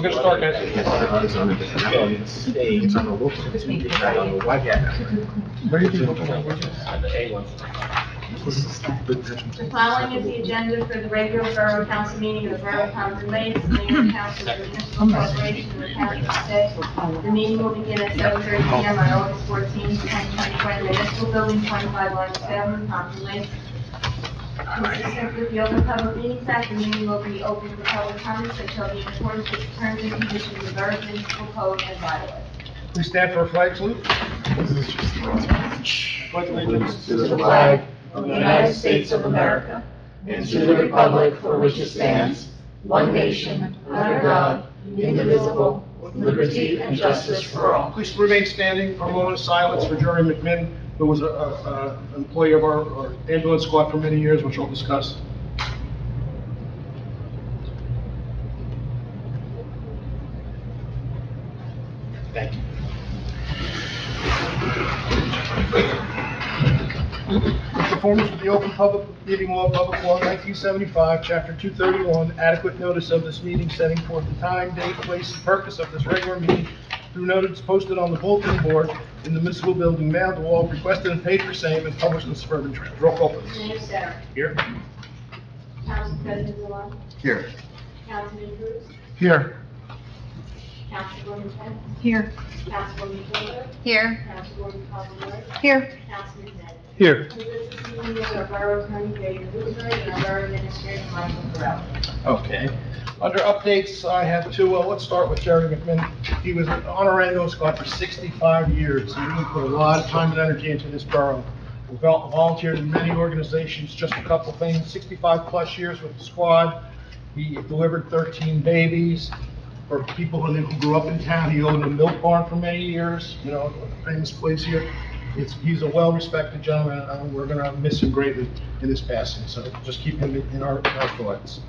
going to start, guys. It's on the state, it's on the local, it's on the white. Where do you think we're going? The A one. The following is the agenda for the regular Borough Council meeting of the Borough of Compton Lakes, Mayor and Council of the Municipal Corporation of the County of Essex. The meeting will begin at 7:30 p.m. on August 14, 2024, in the Municipal Building, 25 Lawrence Avenue, Compton Lakes. Consistent with the Open Public Meetings Act, the meeting will be open for public comments that shall be in accordance with the terms and conditions of the Borough Municipal Code and bylaws. Please stand for a flag salute. Pledge allegiance To the flag of the United States of America and to the republic for which it stands, one nation, under God, indivisible, with liberty and justice for all. Please remain standing for a moment of silence for Jerry McMinn, who was an employee of our ambulance squad for many years, which we'll discuss. Thank you. In performance of the Open Public Meeting Law, Public Law 1975, Chapter 231, adequate notice of this meeting setting forth the time, date, place, and purpose of this regular meeting through notice posted on the bulletin board in the municipal building, mailed to all, requested and paid for same, and published in the Suburban Trends. Roll call, please. Mayor Sarah. Here. Council President Malone. Here. Councilman Cruz. Here. Councilwoman Kent. Here. Councilwoman Fuller. Here. Councilwoman Cosarelli. Here. Councilman Zed. Here. This meeting is our Borough Attorney, David Woodbury, and our Borough Administrator, Michael Burrell. Okay. Under updates, I have two. Let's start with Jerry McMinn. He was on our ambulance squad for 65 years. He really put a lot of time and energy into this borough. He volunteered in many organizations, just a couple things, 65 plus years with the squad. He delivered 13 babies for people who grew up in town. He owned a milk barn for many years, you know, a famous place here. He's a well-respected gentleman, and we're gonna miss him greatly in his passing, so just keep him in our thoughts.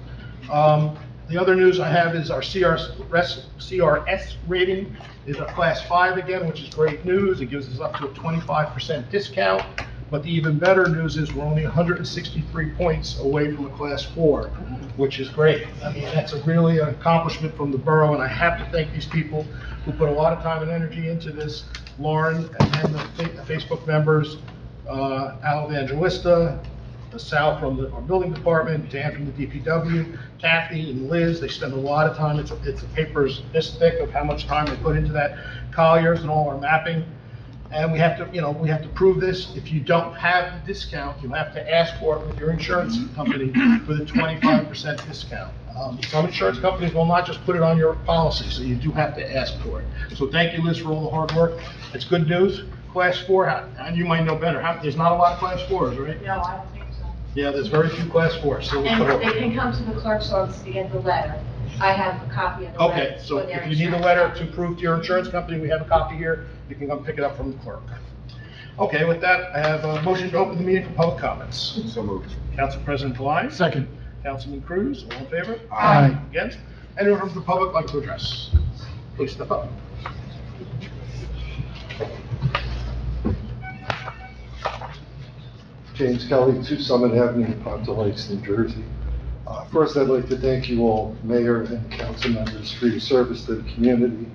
The other news I have is our CRS rating is a class 5 again, which is great news. It gives us up to a 25% discount. But the even better news is we're only 163 points away from a class 4, which is great. I mean, that's really an accomplishment from the borough, and I have to thank these people who put a lot of time and energy into this. Lauren and the Facebook members, Al Evangelista, Sal from our building department, Dan from the DPW, Kathy and Liz. They spend a lot of time. It's a paper's this thick of how much time they put into that. Colliers and all our mapping. And we have to prove this. If you don't have the discount, you have to ask for it with your insurance company for the 25% discount. Some insurance companies will not just put it on your policy, so you do have to ask for it. So thank you, Liz, for all the hard work. It's good news. Class 4, and you might know better. There's not a lot of class 4s, right? No, I don't think so. Yeah, there's very few class 4s. So And they can come to the clerk's office to get the letter. I have a copy of the letter. okay, so for their if you need a insurance letter company. to prove to your insurance company, we have a copy here. You can come pick it up from the clerk. Okay, with that, I have a motion to open the meeting for public comments. So moved. Council President Blind. Second. Councilman Cruz, all in favor? Aye. Against? Anyone from the public like to address? Please step up. James Kelly, 2 Summit Avenue, Ponton Lakes, New Jersey. First, I'd like to thank you all, mayor and council members, for your service to the community.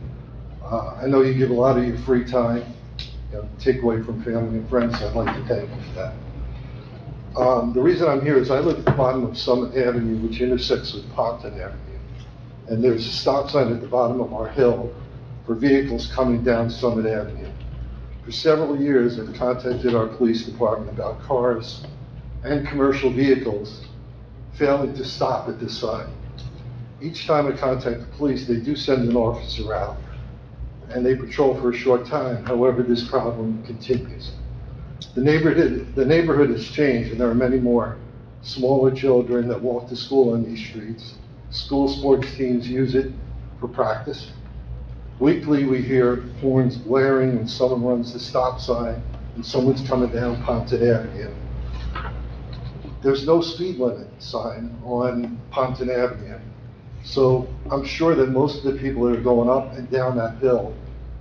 I know you give a lot of your free time, take away from family and friends, so I'd like to thank you for that. The reason I'm here is I live at the bottom of Summit Avenue, which intersects with Ponton Avenue. And there's a stop sign at the bottom of our hill for vehicles coming down Summit Avenue. For several years, I've contacted our police department about cars and commercial vehicles failing to stop at this sign. Each time I contact the police, they do send an officer out, and they patrol for a short time. However, this problem continues. The neighborhood has changed, and there are many more smaller children that walk to school on these streets. School sports teams use it for practice. Weekly, we hear horns blaring when someone runs the stop sign and someone's coming down Ponton Avenue. There's no speed limit sign on Ponton Avenue. So I'm sure that most of the people that are going up and down that hill,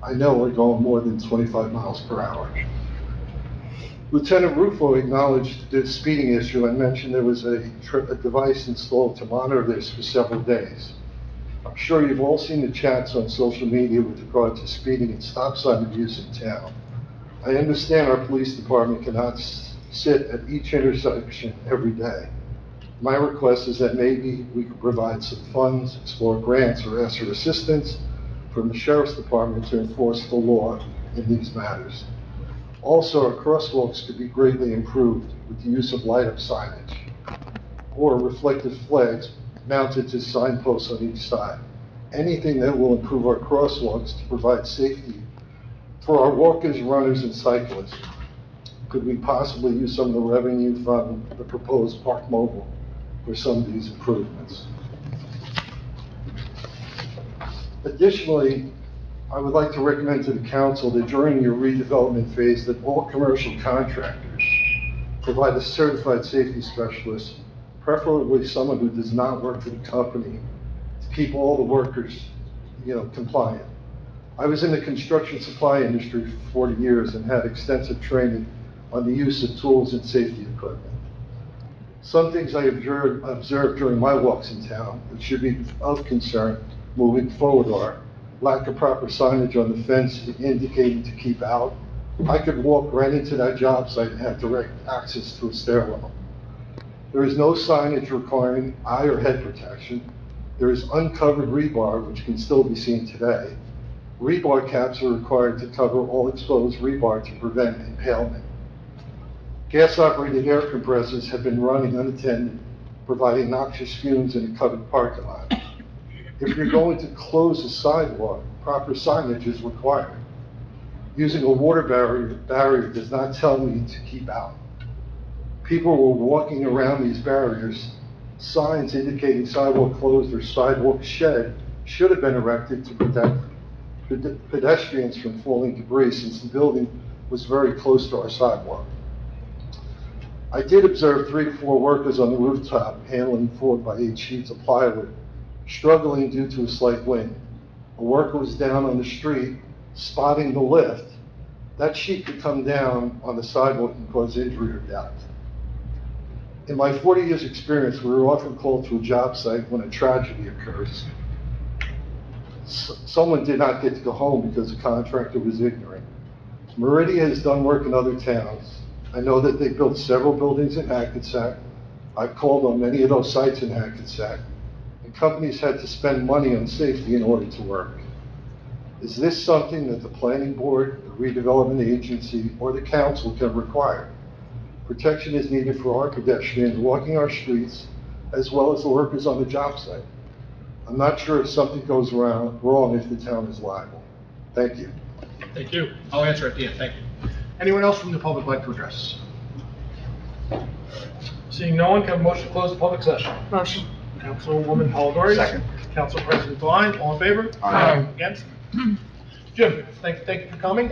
I know are going more than 25 miles per hour. Lieutenant Rufo acknowledged the speeding issue and mentioned there was a device installed to monitor this for several days. I'm sure you've all seen the chats on social media with regard to speeding and stop sign abuse in town. I understand our police department cannot sit at each intersection every day. My request is that maybe we could provide some funds, explore grants, or ask for assistance from the sheriff's department to enforce the law in these matters. Also, our crosswalks could be greatly improved with the use of light-up signage or reflective flags mounted to signposts on each side. Anything that will improve our crosswalks to provide safety for our walkers, runners, and cyclists. Could we possibly use some of the revenue from the proposed Park Mobile for some of these improvements? Additionally, I would like to recommend to the council that during your redevelopment phase that all commercial contractors provide a certified safety specialist, preferably someone who does not work for the company, to keep all the workers, compliant. I was in the construction supply industry for 40 years and had extensive training on the use of tools and safety equipment. Some things I observed during my walks in town that should be of concern moving forward are lack of proper signage on the fence indicating to keep out. I could walk right into that job site and have direct access to a stairwell. There is no signage requiring eye or head protection. There is uncovered rebar, which can still be seen today. Rebar caps are required to cover all exposed rebar to prevent impalement. Gas-operated air compressors have been running unattended, providing noxious fumes in a covered parking lot. If you're going to close a sidewalk, proper signage is required. Using a water barrier does not tell me to keep out. People were walking around these barriers. Signs indicating sidewalk closed or sidewalk shed should have been erected to protect pedestrians from falling debris, since the building was very close to our sidewalk. I did observe 3 to 4 workers on the rooftop handling 4 by 8 sheets of plywood, struggling due to a slight wind. A worker was down on the street spotting the lift. That sheet could come down on the sidewalk and cause injury or death. In my 40 years experience, we were often called to a job site when a tragedy occurs. Someone did not get to go home because the contractor was ignorant. Meridian has done work in other towns. I know that they built several buildings in Hackensack. I've called on many of those sites in Hackensack, and companies had to spend money on safety in order to work. Is this something that the planning board, the redevelopment agency, or the council can require? Protection is needed for our pedestrians walking our streets, as well as the workers on the job site. I'm not sure if something goes wrong if the town is liable. Thank you. Thank you. I'll answer at the end. Thank you. Anyone else from the public like to address? Seeing no one, can I have a motion to close the public session? Motion. Councilwoman Polidori. Second. Council President Klein, all in favor? Aye. Against? Jim, thank you for coming.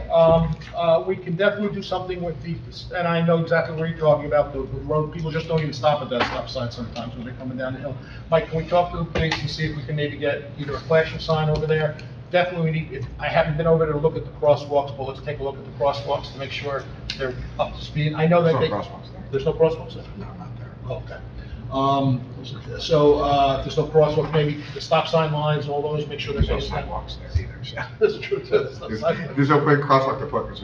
We can definitely do something with the, and I know exactly what you're talking about, the road, people just don't even stop at that stop sign sometimes when they're coming down the hill. Mike, can we talk to the police and see if we can maybe get either a flashing sign over there? Definitely, we need, I haven't been over there to look at the crosswalks, but let's take a look at the crosswalks to make sure they're up to speed. I know that There's they. no crosswalks there. There's no crosswalks there? No, not there. Okay. If there's no crosswalk, maybe the stop sign lines, all those, make sure There's no there's no sidewalks there either, so. That's true, too. There's no sidewalk. There's no big crosswalk to put, because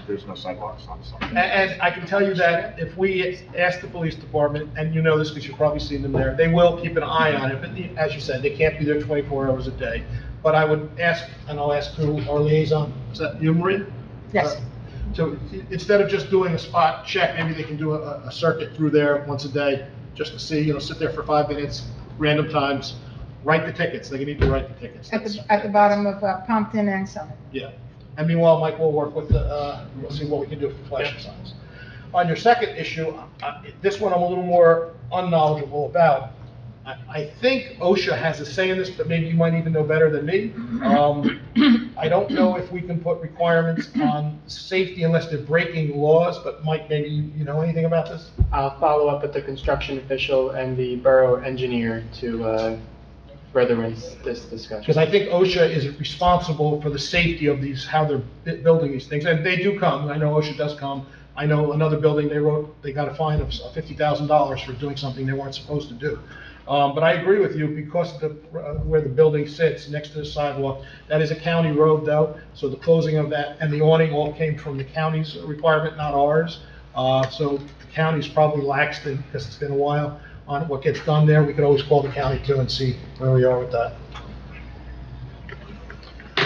there's no sidewalks on the side. And I can tell you that if we ask the police department, and you know this because you've probably seen them there, they will keep an eye on it, but as you said, they can't be there 24 hours a day. But I would ask, and I'll ask who, our liaison, is that you, Maria? Yes. So instead of just doing a spot check, maybe they can do a circuit through there once a day, just to see, sit there for 5 minutes, random times, write the tickets, they need to write the tickets. At the bottom of Pompton and Summit. Yeah, and meanwhile, Mike will work with we'll see what we can do for flashing signs. On your second issue, this one I'm a little more unknowledgeable about. I think OSHA has a say in this, but maybe you might even know better than me. I don't know if we can put requirements on safety unless they're breaking laws, but Mike, maybe you know anything about this? I'll follow up with the construction official and the borough engineer to further this discussion. Because I think OSHA is responsible for the safety of these, how they're building these things, and they do come. I know OSHA does come. I know another building they got a fine of $50,000 for doing something they weren't supposed to do. But I agree with you, because of the, where the building sits, next to the sidewalk, that is a county road though, so the closing of that and the awning all came from the county's requirement, not ours. So the county's probably laxed it, because it's been a while, on what gets done there. We could always call the county too and see where we are with that.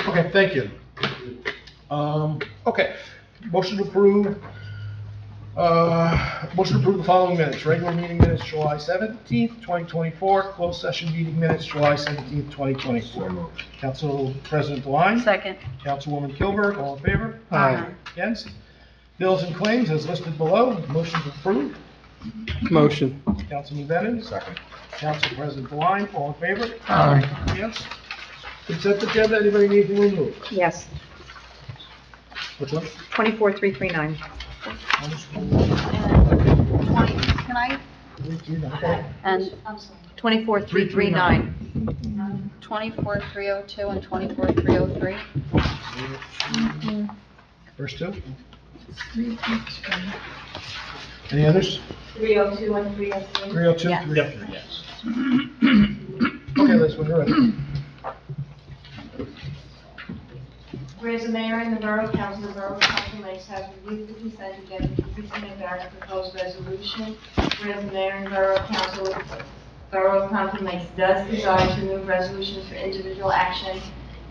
Okay, thank you. Okay, motion to approve the following minutes. Regular meeting minutes, July 17th, 2024. Closed session meeting minutes, July 17th, 2024. Council President DeWine. Second. Councilwoman Kilburg, all in favor? Aye. Against? Bills and claims as listed below. Motion to approve. Motion. Councilman Bennett. Second. Council President DeWine, all in favor? Aye. Against? Consent agenda, anybody need to remove? Yes, Which one? 24339. Can I, and I'm sorry. 24339. 24302 and 24303? First two? Any others? 302 and 303. 302, Yes. 303, yes. Okay, Liz, when you're ready. Whereas the mayor and the borough council of Borough Compton Lakes have reviewed the consent agenda consisting of our proposed resolution. Whereas the mayor and borough council of Borough of Compton Lakes does desire to move resolutions for individual action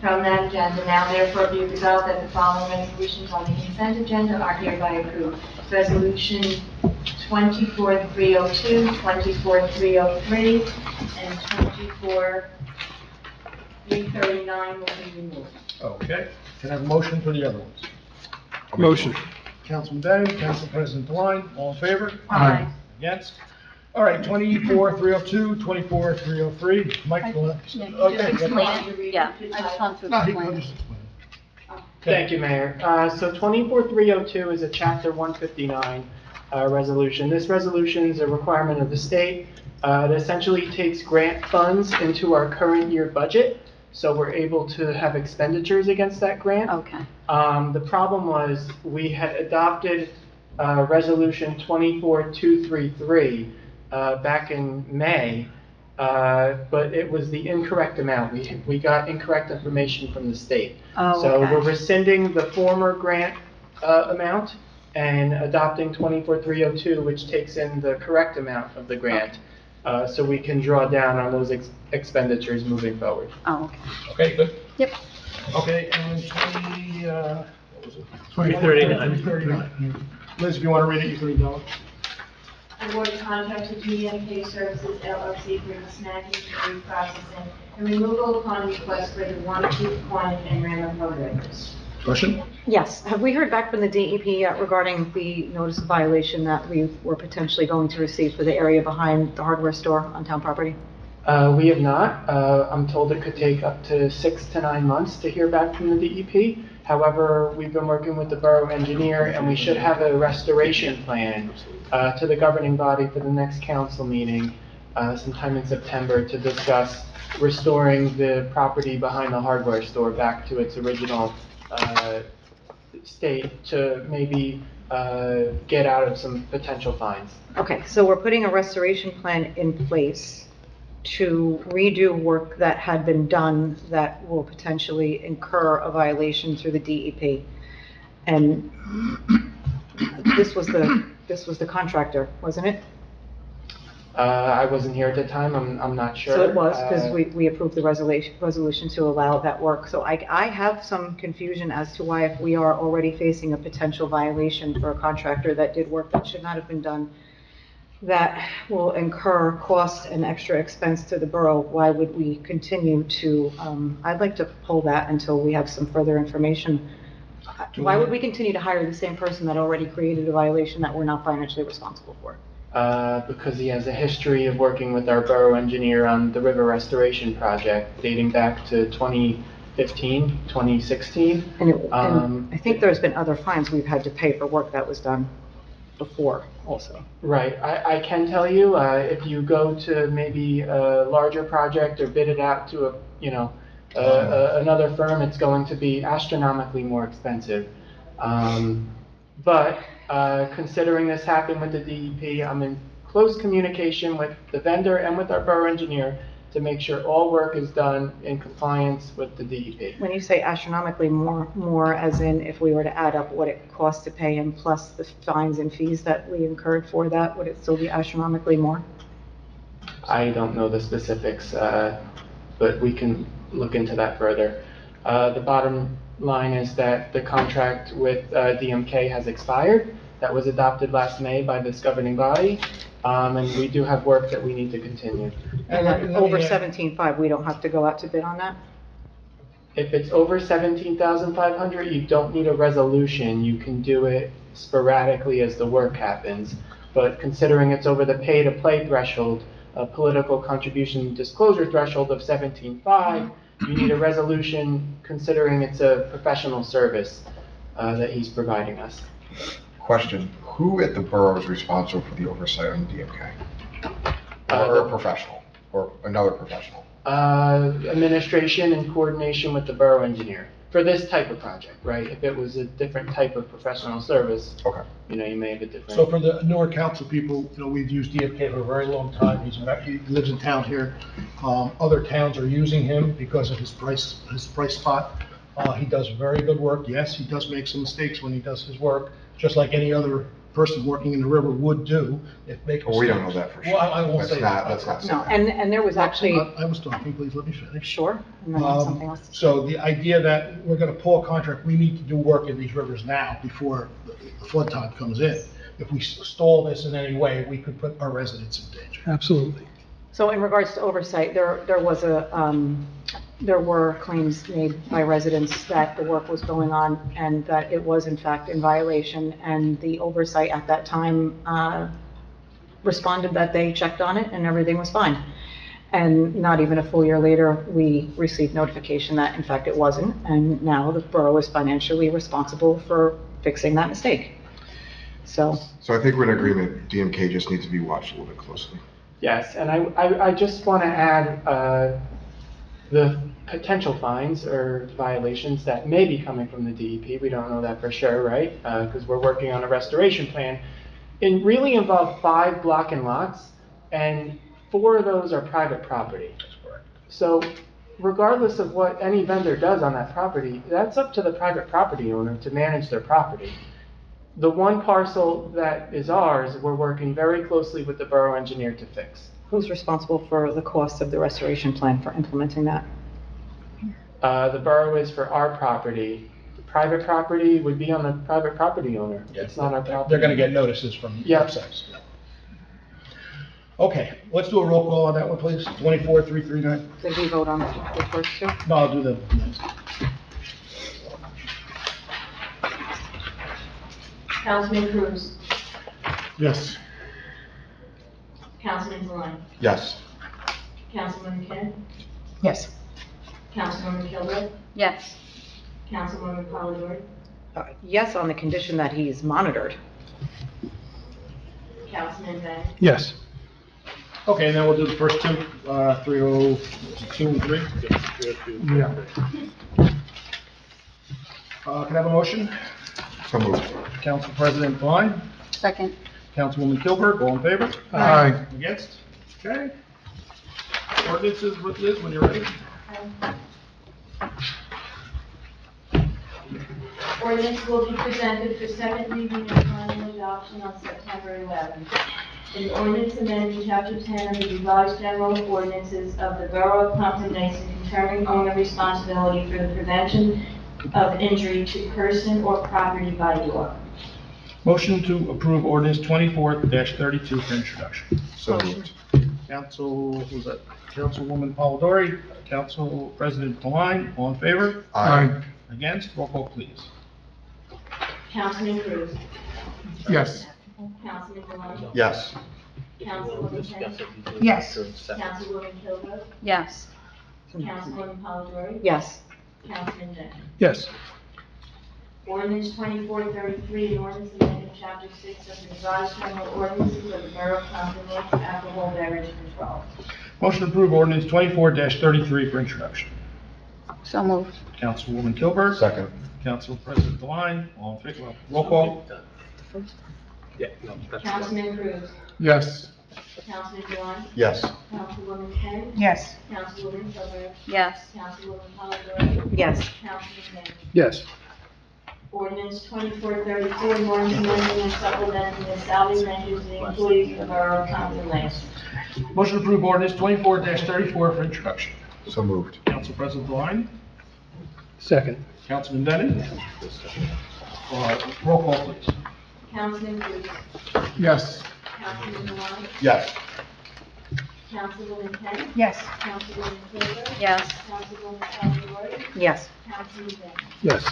from that agenda, now therefore be resolved that the following resolutions on the consent agenda are hereby approved. Resolution 24302, 24303, and 24339 will be removed. Okay, can I have a motion for the other ones? Motion. Councilman Bennett, Council President DeWine, all in favor? Aye. Against? All right, 24302, 24303, Mike, okay. Explain Want it? me to read Yeah, it? I just want to No, he explain can it. just explain. Thank you, Mayor. So 24302 is a Chapter 159 resolution. This resolution is a requirement of the state. It essentially takes grant funds into our current year budget, so we're able to have expenditures against that grant. Okay. The problem was, we had adopted Resolution 24233 back in May, but it was the incorrect amount. We got incorrect information from the state. Oh, So okay. we're rescinding the former grant amount and adopting 24302, which takes in the correct amount of the grant, so we can draw down on those expenditures moving forward. Oh, okay. Okay, good. Yep. Okay, and 20, what was it? 2039. 2039. Liz, if you want to read it, you can read that one. Award contract to GNK Services LLC for the snagging, reprocessing, and removal upon request for the One-Tooth Quantum and Ramapo rivers. Question? Yes, have we heard back from the DEP yet regarding the notice of violation that we were potentially going to receive for the area behind the hardware store on town property? We have not. I'm told it could take up to 6 to 9 months to hear back from the DEP. However, we've been working with the borough engineer, and we should have a restoration plan to the governing body for the next council meeting sometime in September to discuss restoring the property behind the hardware store back to its original state to maybe get out of some potential fines. Okay, so we're putting a restoration plan in place to redo work that had been done that will potentially incur a violation through the DEP. And this was the contractor, wasn't it? I wasn't here at the time, I'm not sure. So it was, because we approved the resolution to allow that work. So I have some confusion as to why, if we are already facing a potential violation for a contractor that did work that should not have been done, that will incur cost and extra expense to the borough, why would we continue to, I'd like to pull that until we have some further information. Why would we continue to hire the same person that already created a violation that we're not financially responsible for? Because he has a history of working with our borough engineer on the river restoration project dating back to 2015, 2016. And I think there's been other fines we've had to pay for work that was done before also. Right. I can tell you, if you go to maybe a larger project or bid it out to another firm, it's going to be astronomically more expensive. But considering this happened with the DEP, I'm close communication with the vendor and with our borough engineer to make sure all work is done in compliance with the DEP. When you say astronomically more as in if we were to add up what it costs to pay him plus the fines and fees that we incurred for that, would it still be astronomically more? I don't know the specifics, but we can look into that further. The bottom line is that the contract with DMK has expired. That was adopted last May by this governing body, and we do have work that we need to continue. And then over 17.5, we don't have to go out to bid on that? If it's over 17,500, you don't need a resolution. You can do it sporadically as the work happens. But considering it's over the pay-to-play threshold, a political contribution disclosure threshold of 17.5, you need a resolution considering it's a professional service that he's providing us. Question, who at the borough is responsible for the oversight on DMK? Or a professional, or another professional? Administration in coordination with the borough engineer for this type of project, right? If it was a different type of professional service, Okay. you may have a different. So for the newer council people, we've used DFK for a very long time. He lives in town here. Other towns are using him because of his price spot. He does very good work. Yes, he does make some mistakes when he does his work, just like any other person working in the river would do if make mistakes. Well, we don't know that for sure. Well, I won't say that. That's not No, saying. and there was actually, I was talking, please let me finish. sure, and then something else. So the idea that we're gonna pull a contract, we need to do work in these rivers now before the flood time comes in. If we stall this in any way, we could put our residents in danger. Absolutely. So in regards to oversight, there were claims made by residents that the work was going on and that it was in fact in violation, and the oversight at that time responded that they checked on it and everything was fine. And not even a full year later, we received notification that in fact it wasn't, and now the borough is financially responsible for fixing that mistake. So So I think we're in agreement, DMK just needs to be watched a little bit closely. Yes, and I just want to add the potential fines or violations that may be coming from the DEP. We don't know that for sure, right? Because we're working on a restoration plan. It really involved 5 block and lots, and 4 of those are private property. That's correct. So regardless of what any vendor does on that property, that's up to the private property owner to manage their property. The one parcel that is ours, we're working very closely with the borough engineer to fix. who's responsible for the cost of the restoration plan for implementing that? The borough is for our property. The private property would be on the private property owner. It's not our property. They're gonna get notices from Yeah. websites. Okay, let's do a roll call on that one, please. 24,339. Did we vote on the first two? No, I'll do the next. Councilman Cruz, Yes. Councilman Deline, Yes. Councilman McKinn, Yes. Councilwoman Kilburg, Yes. Councilwoman Polidori, Yes, on the condition that he's monitored. Councilman Bang, Yes. Okay, and then we'll do the first two, 302 and 3. Yeah. Can I have a motion? So moved. Council President Klein, Second. Councilwoman Kilburg, all in favor? Aye. Against? Okay. Ordinances, Liz, when you're ready. Ordinance will be presented for second reading and final adoption on September 11th. An ordinance amending Chapter 10 of the revised general ordinances of the Borough of Pompton Lakes and conferring owner responsibility for the prevention of injury to person or property by dog. Motion to approve ordinance 24-32 for introduction. So moved. Who's that? Councilwoman Polidori, Council President Klein, all in favor? Aye. Against? Roll call, please. Councilman Cruz, Yes. Councilman Deline, Yes. Councilwoman Kenny, Yes. Councilwoman Kilburg, Yes. Councilwoman Polidori, Yes. Councilman Bang. Yes. Ordinance 2433, an ordinance amending Chapter 6 of the revised general ordinances of the Borough of Pompton Lakes, alcohol beverage control. Motion to approve ordinance 24-33 for introduction. So moved. Councilwoman Kilburg. Second. Council President Deline, all in favor, roll call. Yeah, no, that's. Councilman Cruz, Yes. Councilman Dewan, Yes. Councilwoman Ken, Yes. Councilwoman Butler, Yes. Councilwoman Polidori, Yes. Councilman Finn. Yes. Ordinance 2434, an ordinance amending and supplementing the salary ranges of the employees of the Borough of Compton Lakes. Motion to approve ordinance 24-34 for introduction. So moved. Council President Devine, Second. Councilman Bennett. Roll call, please. Councilman Cruz, Yes. Councilman Dewan, Yes. Councilwoman Ken, Yes. Councilwoman Taylor, Yes. Councilwoman Polidori, Yes. Councilman Finn. Yes.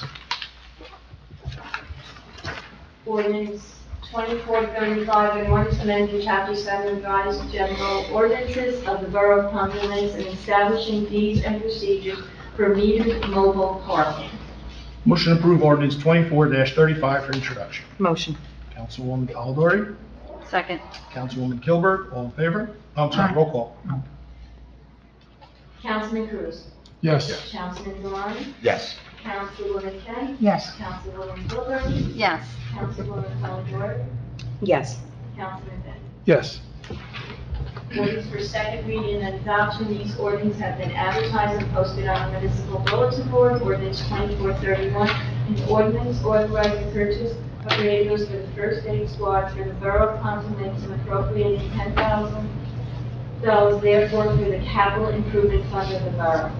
Ordinance 2435, an ordinance amending Chapter 7 revised general ordinances of the Borough of Compton Lakes and establishing fees and procedures for metered mobile parking. Motion to approve ordinance 24-35 for introduction. Motion. Councilwoman Polidori, Second. Councilwoman Kilberg, all in favor? I'm sorry, roll call. Councilman Cruz, Yes. Councilman Dewan, Yes. Councilwoman Ken, Yes. Councilwoman Butler, Yes. Councilwoman Polidori, Yes. Councilman Finn. Yes. Ordinance for second reading and adoption, these ordinances have been advertised and posted on the municipal bulletin board. Ordinance 2431, an ordinance authorizing purchase of radios for the first aid squad for the Borough of Compton Lakes and appropriating $10,000 therefore through the capital improvement fund of the borough.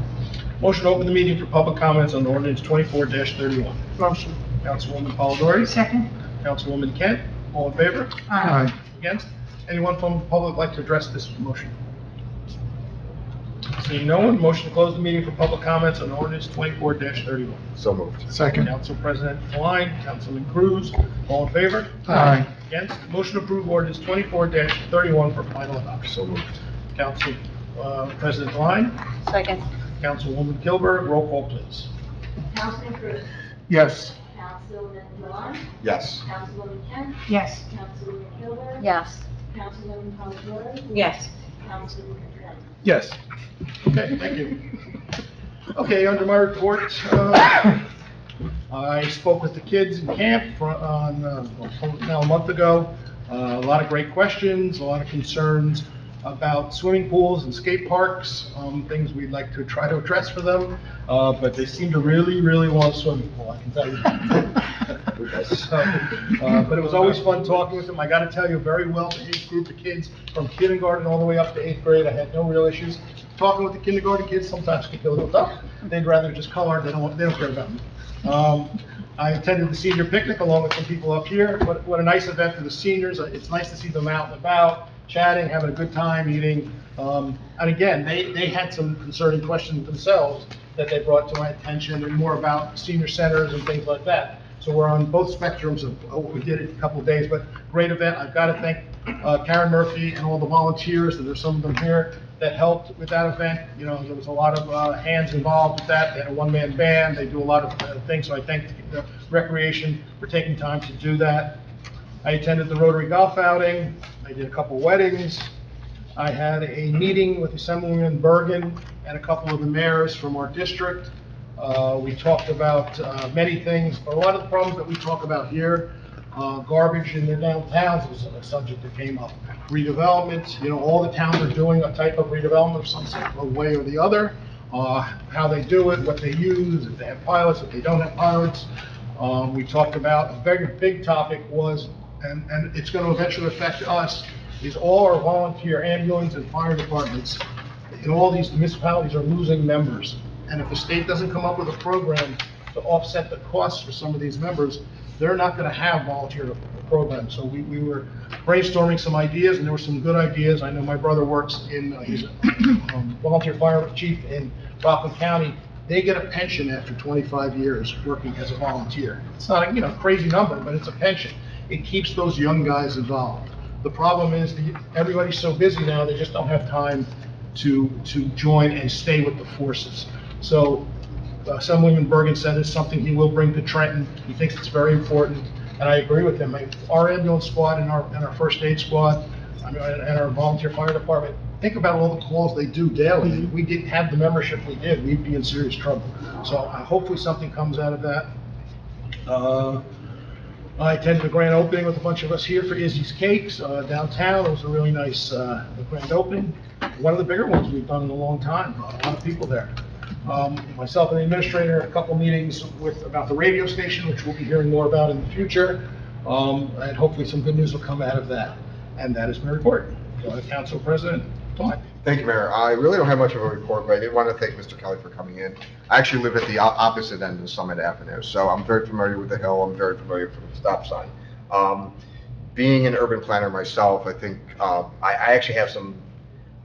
Motion to open the meeting for public comments on ordinance 24-31. Motion. Councilwoman Polidori, Second. Councilwoman Kent, all in favor? Aye. Against? Anyone from the public like to address this motion? Seeing no one, motion to close the meeting for public comments on ordinance 24-31. So moved. Second. Council President Klein, Councilman Cruz, all in favor? Aye. Against? Motion to approve ordinance 24-31 for final adoption. So moved. Council President Klein, Second. Councilwoman Kilberg, roll call, please. Councilman Cruz, Yes. Councilman Dewan, Yes. Councilwoman Kent, Yes. Councilwoman Kilburn, Yes. Councilwoman Polidori, Yes. Councilwoman Finn. Yes. Okay, thank you. Okay, under my report, I spoke with the kids in camp now a month ago. A lot of great questions, a lot of concerns about swimming pools and skate parks, things we'd like to try to address for them, but they seem to really, really want a swimming pool, I can tell you that. But it was always fun talking with them. I gotta tell you, a very well-behaved group of kids from kindergarten all the way up to 8th grade. I had no real issues. Talking with the kindergarten kids sometimes can get a little tough. They'd rather just color, they don't care about me. I attended the senior picnic along with some people up here. What a nice event for the seniors. It's nice to see them out and about, chatting, having a good time, eating. And again, they had some concerning questions themselves that they brought to my attention, and more about senior centers and things like that. So we're on both spectrums of what we did in a couple of days, but great event. I've got to thank Karen Murphy and all the volunteers, and there's some of them here, that helped with that event. You know, there was a lot of hands involved with that. They had a one-man band. They do a lot of things, so I thank the Recreation for taking time to do that. I attended the Rotary Golf outing. I did a couple weddings. I had a meeting with Assemblyman Bergen and a couple of the mayors from our district. We talked about many things, but a lot of the problems that we talk about here, garbage in the downtowns was a subject that came up. Redevelopment, you know, all the towns are doing a type of redevelopment of some sort of way or the other. How they do it, what they use, if they have pilots, if they don't have pilots. We talked about a very big topic was, and it's going to eventually affect us, is all our volunteer ambulance and fire departments in all these municipalities are losing members. And if the state doesn't come up with a program to offset the costs for some of these members, they're not going to have volunteer programs. So we were brainstorming some ideas, and there were some good ideas. I know my brother works in, he's a volunteer fire chief in Rockland County. They get a pension after 25 years working as a volunteer. It's not a, you know, crazy number, but it's a pension. It keeps those young guys involved. The problem is everybody's so busy now, they just don't have time to join and stay with the forces. So Assemblyman Bergen said it's something he will bring to Trenton. He thinks it's very important, and I agree with him. Our ambulance squad and our first aid squad, and our volunteer fire department, think about all the calls they do daily. If we didn't have the membership we did, we'd be in serious trouble. So hopefully something comes out of that. I attended the grand opening with a bunch of us here for Izzy's Cakes downtown. It was a really nice grand opening. One of the bigger ones we've done in a long time. A lot of people there. Myself and the administrator, a couple meetings about the radio station, which we'll be hearing more about in the future. And hopefully some good news will come out of that. And that is my report. Council President Todd. Thank you, Mayor. I really don't have much of a report, but I did want to thank Mr. Kelly for coming in. I actually live at the opposite end of Summit Avenue, so I'm very familiar with the hill. I'm very familiar with the stop sign. Being an urban planner myself, I think I actually have some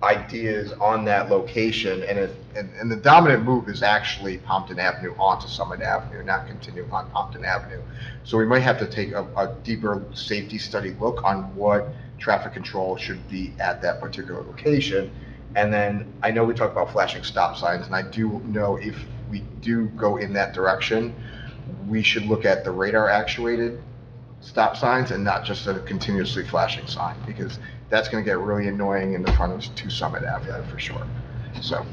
ideas on that location, and the dominant move is actually Pompton Avenue onto Summit Avenue, not continuing on Pompton Avenue. So we might have to take a deeper safety study look on what traffic control should be at that particular location. And then I know we talked about flashing stop signs, and I do know if we do go in that direction, we should look at the radar actuated stop signs and not just a continuously flashing sign, because that's going to get really annoying in the front of 2 Summit Avenue for sure. So,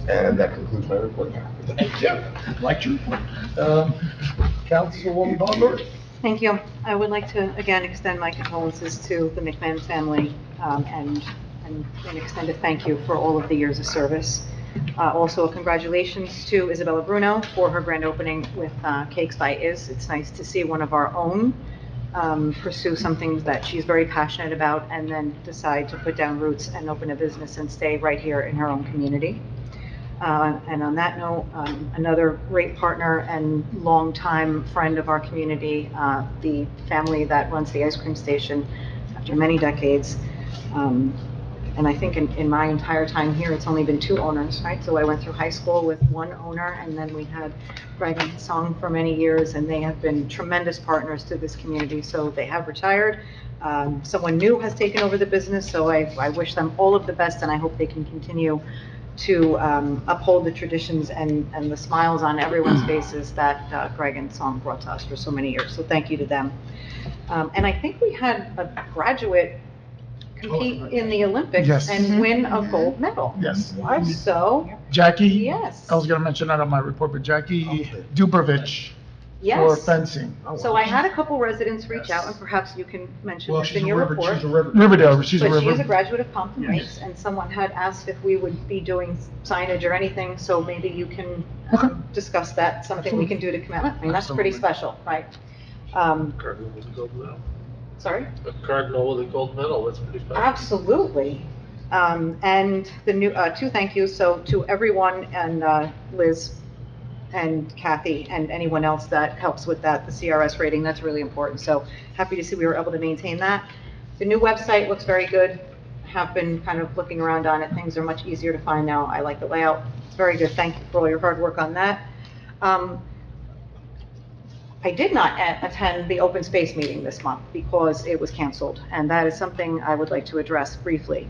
and that concludes my report now. Thank you. Like your report. Councilwoman Bogart. Thank you. I would like to, again, extend my condolences to the McMahon family and an extended thank you for all of the years of service. Also, congratulations to Isabella Bruno for her grand opening with Cakes by Iz. It's nice to see one of our own pursue something that she's very passionate about and then decide to put down roots and open a business and stay right here in her own community. And on that note, another great partner and longtime friend of our community, the family that runs the ice cream station after many decades. And I think in my entire time here, it's only been 2 owners, right? So I went through high school with 1 owner, and then we had Greg and Song for many years, and they have been tremendous partners to this community. So they have retired. Someone new has taken over the business, so I wish them all of the best, and I hope they can continue to uphold the traditions and the smiles on everyone's faces that Greg and Song brought to us for so many years. So thank you to them. And I think we had a graduate compete in the Olympics Yes. and win a gold medal. Yes. So, Jackie? yes. I was gonna mention that on my report, but Jackie Dubrovich for Yes. fencing. So I had a couple residents reach out, and perhaps you can mention Well, this she's in a your river, report. she's a river. Riverdale, she's a But she is a river. graduate of Pompton Yes. Lakes, and someone had asked if we would be doing signage or anything, so maybe you can Okay. discuss that, something we can do to commemorate. I mean, that's pretty Absolutely. special, right? Cardinal with a gold medal. Sorry? A cardinal with a gold medal, that's pretty special. Absolutely. And the new, 2 thank yous, so to everyone, and Liz and Kathy and anyone else that helps with that, the CRS rating, that's really important. So happy to see we were able to maintain that. The new website looks very good. Have been kind of looking around on it. Things are much easier to find now. I like the layout. It's very good. Thank you for all your hard work on that. I did not attend the open space meeting this month because it was canceled, and that is something I would like to address briefly.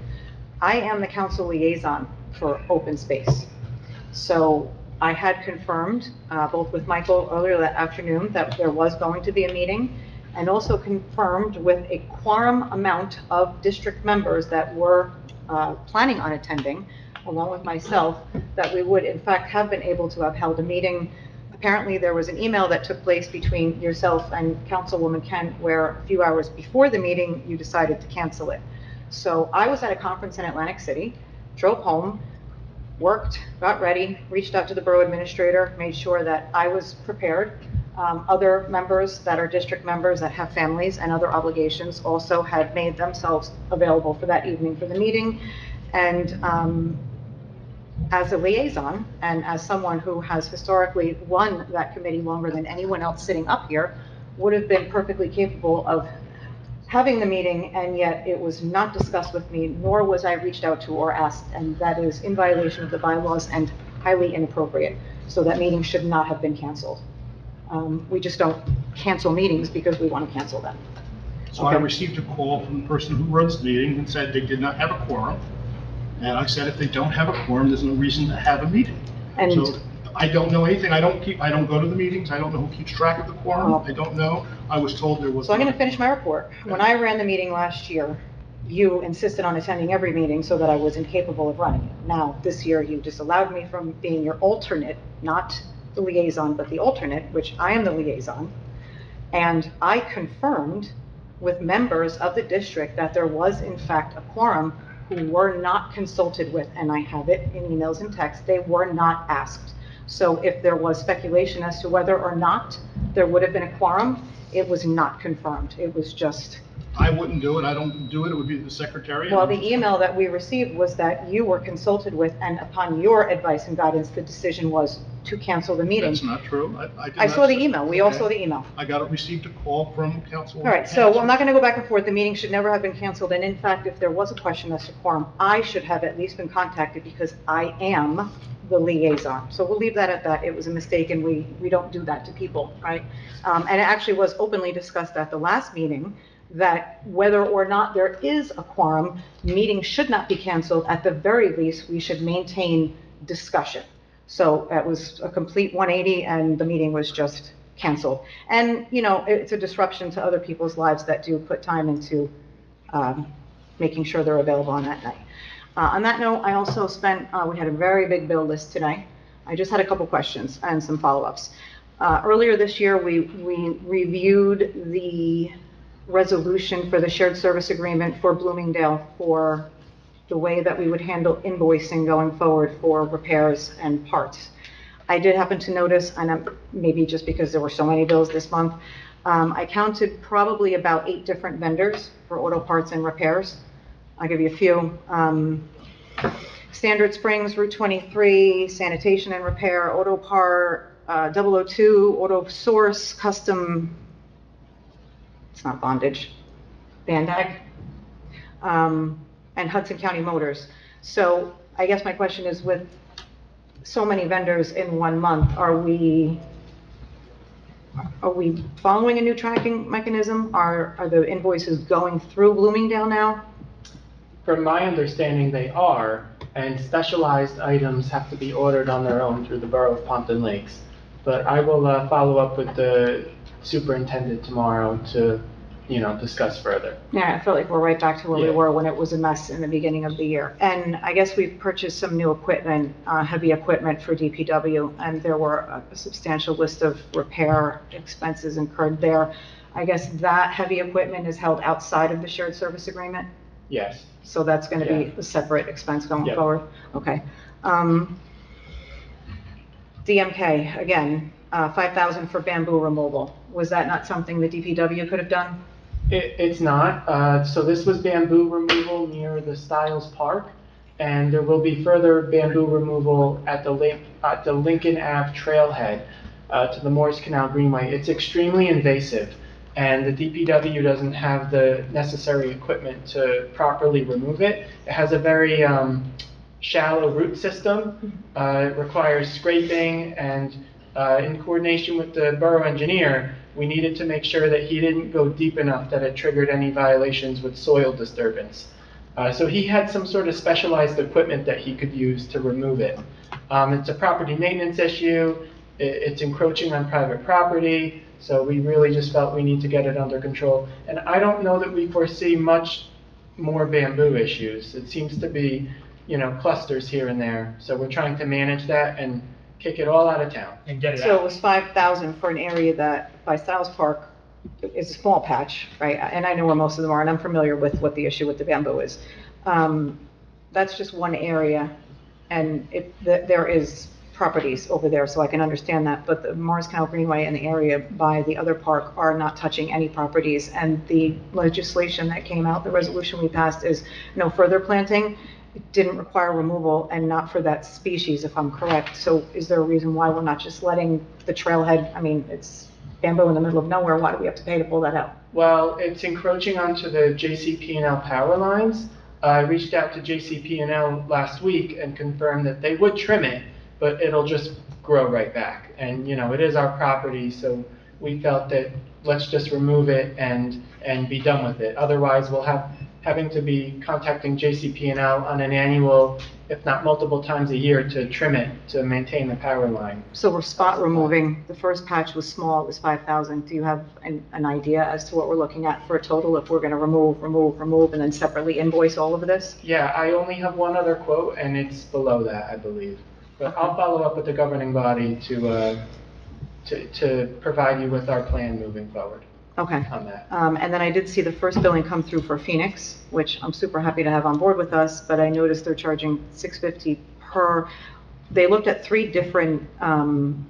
I am the council liaison for open space. So I had confirmed, both with Michael earlier that afternoon, that there was going to be a meeting, and also confirmed with a quorum amount of district members that were planning on attending, along with myself, that we would in fact have been able to have held a meeting. Apparently, there was an email that took place between yourself and Councilwoman Kent, where a few hours before the meeting, you decided to cancel it. So I was at a conference in Atlantic City, drove home, worked, got ready, reached out to the borough administrator, made sure that I was prepared. Other members that are district members that have families and other obligations also had made themselves available for that evening for the meeting. And as a liaison, and as someone who has historically run that committee longer than anyone else sitting up here, would have been perfectly capable of having the meeting, and yet it was not discussed with me, nor was I reached out to or asked, and that is in violation of the bylaws and highly inappropriate. So that meeting should not have been canceled. We just don't cancel meetings because we want to cancel them. So I received a call from the person who runs the meeting and said they did not have a quorum. And I said, if they don't have a quorum, there's no reason to have a meeting. And So I don't know anything. I don't go to the meetings. I don't know who keeps track of the quorum. I don't know. I was told there was. so I'm going to finish my report. When I ran the meeting last year, you insisted on attending every meeting so that I was incapable of running it. Now, this year, you disallowed me from being your alternate, not the liaison, but the alternate, which I am the liaison. And I confirmed with members of the district that there was in fact a quorum who were not consulted with, and I have it in emails and texts, they were not asked. So if there was speculation as to whether or not there would have been a quorum, it was not confirmed. It was just, I wouldn't do it, I don't do it, it would be the secretary. well, the email that we received was that you were consulted with, and upon your advice and guidance, the decision was to cancel the meeting. That's not true. I saw the email, we all saw the email. I received a call from council. All right, so I'm not going to go back and forth. The meeting should never have been canceled. And in fact, if there was a question as to quorum, I should have at least been contacted because I am the liaison. So we'll leave that at that. It was a mistake and we don't do that to people, right? And it actually was openly discussed at the last meeting that whether or not there is a quorum, meetings should not be canceled. At the very least, we should maintain discussion. So that was a complete 180 and the meeting was just canceled. And, you know, it's a disruption to other people's lives that do put time into making sure they're available on that night. On that note, I also spent, we had a very big bill list today. I just had a couple questions and some follow-ups. Earlier this year, we reviewed the resolution for the shared service agreement for Bloomingdale for the way that we would handle invoicing going forward for repairs and parts. I did happen to notice, and maybe just because there were so many bills this month, I counted probably about 8 different vendors for auto parts and repairs. I'll give you a few. Standard Springs, Route 23, Sanitation and Repair, Auto Part, 002, Auto Source, Custom, it's not Bondage, Bandag, and Hudson County Motors. So I guess my question is, with so many vendors in 1 month, are we following a new tracking mechanism? Are the invoices going through Bloomingdale now? From my understanding, they are, and specialized items have to be ordered on their own through the Borough of Pompton Lakes. But I will follow up with the superintendent tomorrow to, you know, discuss further. Yeah, I feel like we're right back to where we Yeah. were when it was a mess in the beginning of the year. And I guess we've purchased some new equipment, heavy equipment for DPW, and there were a substantial list of repair expenses incurred there. I guess that heavy equipment is held outside of the shared service agreement? Yes. So that's going to Yeah. be a separate expense going Yep. forward? Okay. DMK, again, 5,000 for bamboo removal. Was that not something the DPW could have done? It's not. So this was bamboo removal near the Stiles Park, and there will be further bamboo removal at the Lincoln Ave trailhead to the Morris Canal Greenway. It's extremely invasive, and the DPW doesn't have the necessary equipment to properly remove it. It has a very shallow root system. It requires scraping, and in coordination with the borough engineer, we needed to make sure that he didn't go deep enough that it triggered any violations with soil disturbance. So he had some sort of specialized equipment that he could use to remove it. It's a property maintenance issue. It's encroaching on private property. So we really just felt we need to get it under control. And I don't know that we foresee much more bamboo issues. It seems to be, you know, clusters here and there. So we're trying to manage that and kick it all out of town. And get it So it out. was 5,000 for an area that, by Stiles Park, is a small patch, right? And I know where most of them are, and I'm familiar with what the issue with the bamboo is. That's just one area, and there is properties over there, so I can understand that. But the Morris Canal Greenway and the area by the other park are not touching any properties. And the legislation that came out, the resolution we passed, is no further planting. It didn't require removal, and not for that species, if I'm correct. So is there a reason why we're not just letting the trailhead, I mean, it's bamboo in the middle of nowhere, why do we have to pay to pull that out? Well, it's encroaching onto the JCP&L power lines. I reached out to JCP&L last week and confirmed that they would trim it, but it'll just grow right back. And, you know, it is our property, so we felt that let's just remove it and be done with it. Otherwise, we'll having to be contacting JCP&L on an annual, if not multiple times a year, to trim it, to maintain the power line. So we're spot removing. The first patch was small, it was 5,000. Do you have an idea as to what we're looking at for a total if we're going to remove, and then separately invoice all of this? Yeah, I only have one other quote, and it's below that, I believe. But I'll follow up with the governing body to to provide you with our plan moving forward Okay. on that. And then I did see the first billing come through for Phoenix, which I'm super happy to have on board with us, but I noticed they're charging $650 per. They looked at 3 different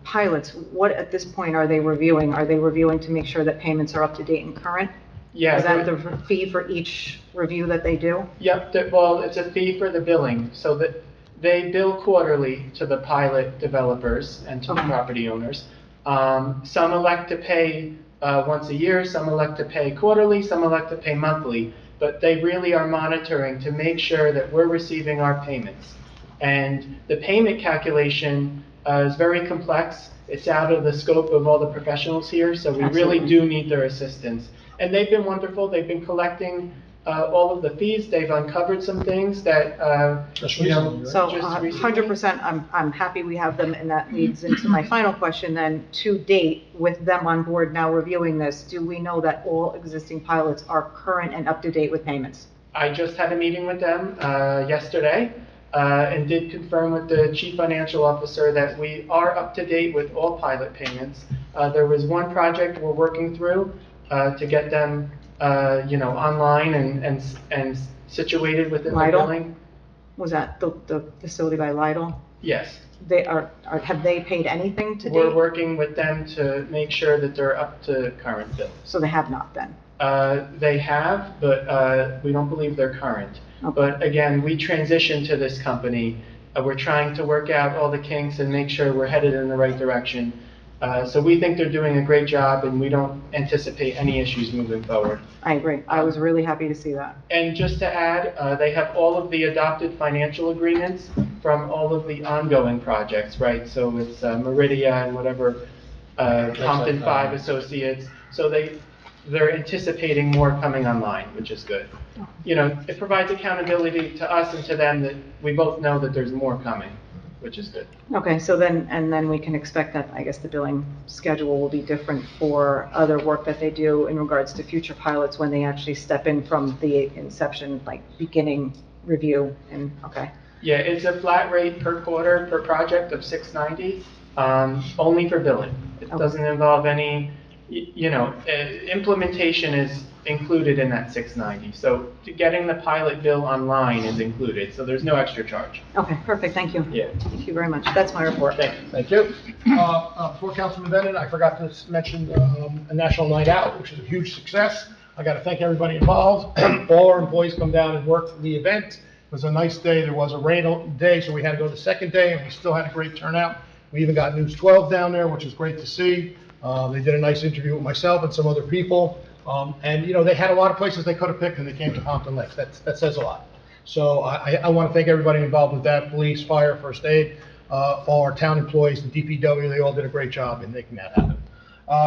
pilots. What, at this point, are they reviewing? Are they reviewing to make sure that payments are up to date and current? Yeah. Is that the fee for each review that they do? Yep, well, it's a fee for the billing, so that they bill quarterly to the pilot developers and to the Okay. property owners. Some elect to pay once a year, some elect to pay quarterly, some elect to pay monthly, but they really are monitoring to make sure that we're receiving our payments. And the payment calculation is very complex. It's out of the scope of all the professionals here, so we really Absolutely. do need their assistance. And they've been wonderful. They've been collecting all of the fees. They've uncovered some things that, Just you know, recently, right? So just recently. 100%, I'm happy we have them, and that leads into my final question then. To date, with them on board now reviewing this, do we know that all existing pilots are current and up to date with payments? I just had a meeting with them yesterday and did confirm with the chief financial officer that we are up to date with all pilot payments. There was one project we're working through to get them, online and situated within the Lidl? billing. Was that the facility by Lidl? Yes. They have they paid anything to We're date? working with them to make sure that they're up to current bill. So they have not then? They have, but we don't believe they're current. Okay. But again, we transitioned to this company. We're trying to work out all the kinks and make sure we're headed in the right direction. So we think they're doing a great job, and we don't anticipate any issues moving forward. I agree. I was really happy to see that. And just to add, they have all of the adopted financial agreements from all of the ongoing projects, right? So it's Meridia and whatever, Compton 5 Associates. So they're anticipating more coming online, which is good. You know, it provides accountability to us and to them that we both know that there's more coming, which is good. Okay, so then we can expect that, I guess, the billing schedule will be different for other work that they do in regards to future pilots when they actually step in from the inception, like beginning review and, okay. Yeah, it's a flat rate per quarter per project of $690, only for billing. It Okay. doesn't involve any, implementation is included in that $690. So getting the pilot bill online is included, so there's no extra charge. Okay, perfect, thank you. Yeah. Thank you very much. That's my report. Thank you. Thank you. Before Councilman Bennett, I forgot to mention a National Night Out, which is a huge success. I got to thank everybody involved. All our employees come down and work the event. It was a nice day. There was a rain day, so we had to go the second day, and we still had a great turnout. We even got News 12 down there, which is great to see. They did a nice interview with myself and some other people. And, they had a lot of places they could have picked, and they came to Pompton Lakes. That says a lot. So I want to thank everybody involved with that, police, fire, first aid, all our town employees, the DPW, they all did a great job in making that happen.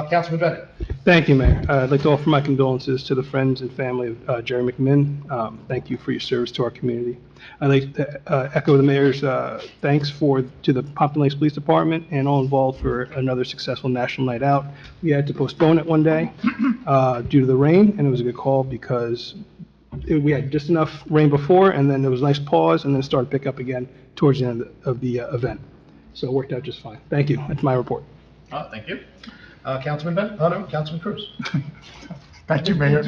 Councilman Bennett. Thank you, Mayor. I'd like to offer my condolences to the friends and family of Jerry McMinn. Thank you for your service to our community. I'd like to echo the mayor's thanks to the Pompton Lakes Police Department and all involved for another successful National Night Out. We had to postpone it one day due to the rain, and it was a good call because we had just enough rain before, and then there was a nice pause, and then it started to pick up again towards the end of the event. So it worked out just fine. Thank you. That's my report. Thank you. Councilman Bennett? Oh, no, Councilman Cruz. Thank you, Mayor.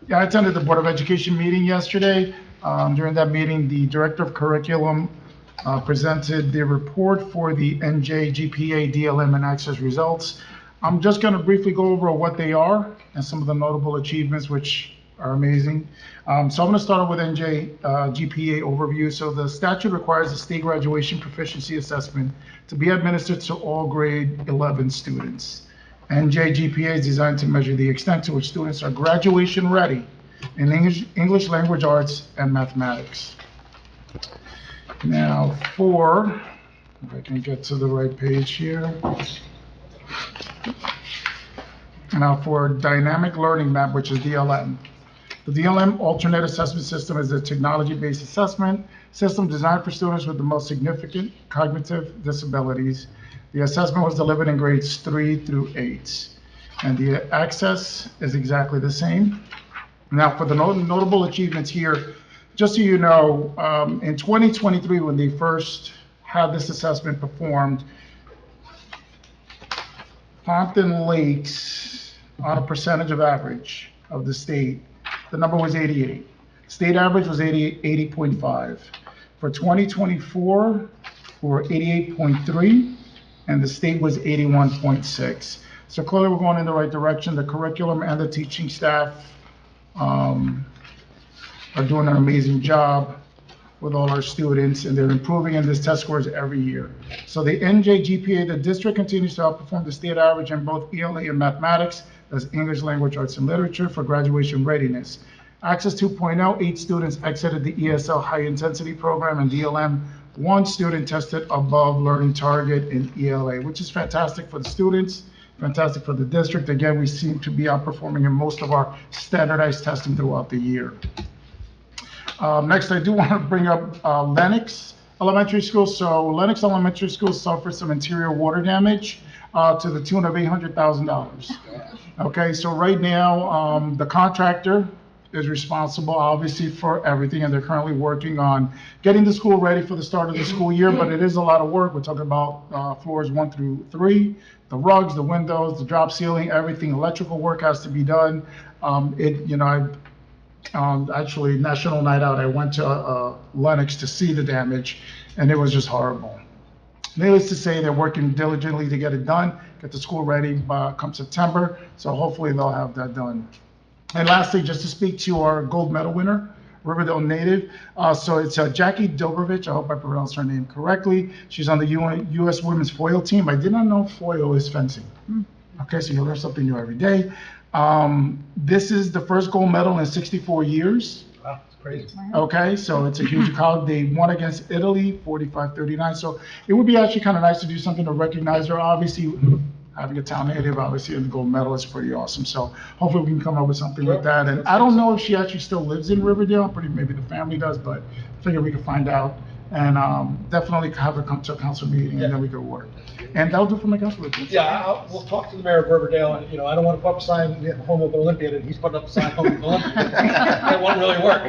Yeah, I attended the Board of Education meeting yesterday. During that meeting, the Director of Curriculum presented the report for the NJ, GPA, DLM, and Access results. I'm just going to briefly go over what they are and some of the notable achievements, which are amazing. So I'm going to start off with NJ GPA overview. So the statute requires a state graduation proficiency assessment to be administered to all grade 11 students. NJ GPA is designed to measure the extent to which students are graduation ready in English language arts and mathematics. Now if I can get to the right page here. Now for dynamic learning map, which is DLM. The DLM alternate assessment system is a technology-based assessment system designed for students with the most significant cognitive disabilities. The assessment was delivered in grades 3 through 8, and the access is exactly the same. Now, for the notable achievements here, just so you know, in 2023, when they first had this assessment performed, Pompton Lakes, on a percentage of average of the state, the number was 88. State average was 80.5. For 2024, we were 88.3, and the state was 81.6. So clearly, we're going in the right direction. The curriculum and the teaching staff are doing an amazing job with all our students, and they're improving in this test scores every year. So the NJ GPA, the district continues to outperform the state average in both ELA and mathematics, that's English Language Arts and Literature, for graduation readiness. Access 2.0, 8 students exited the ESL high intensity program, and DLM, 1 student tested above learning target in ELA, which is fantastic for the students, fantastic for the district. Again, we seem to be outperforming in most of our standardized testing throughout the year. Next, I do want to bring up Lenox Elementary School. So Lenox Elementary School suffered some interior water damage to the tune of $800,000. Okay, so right now, the contractor is responsible, obviously, for everything, and they're currently working on getting the school ready for the start of the school year, but it is a lot of work. We're talking about floors 1 through 3, the rugs, the windows, the drop ceiling, everything. Electrical work has to be done. Actually, National Night Out, I went to Lenox to see the damage, and it was just horrible. Needless to say, they're working diligently to get it done, get the school ready come September, so hopefully they'll have that done. And lastly, just to speak to our gold medal winner, Riverdale native. So it's Jackie Dobrovich. I hope I pronounced her name correctly. She's on the U.S. Women's Foil team. I did not know foil is fencing. Okay, so you learn something new every day. This is the first gold medal in 64 years. Wow, it's crazy. Okay, so it's a huge account. They won against Italy, 45-39. So it would be actually kind of nice to do something to recognize her. Obviously, having a town native, obviously, and the gold medal is pretty awesome. So hopefully we can come up with something like that. And I don't know if she actually still lives in Riverdale. Maybe the family does, but I figure we can find out. And definitely have her come to a council meeting, and then we go work. And that'll do for my council reports. Yeah, we'll talk to the mayor of Riverdale, and, I don't want to put up a sign, home of an Olympian, and he's putting up a sign, home of an Olympian. That won't really work.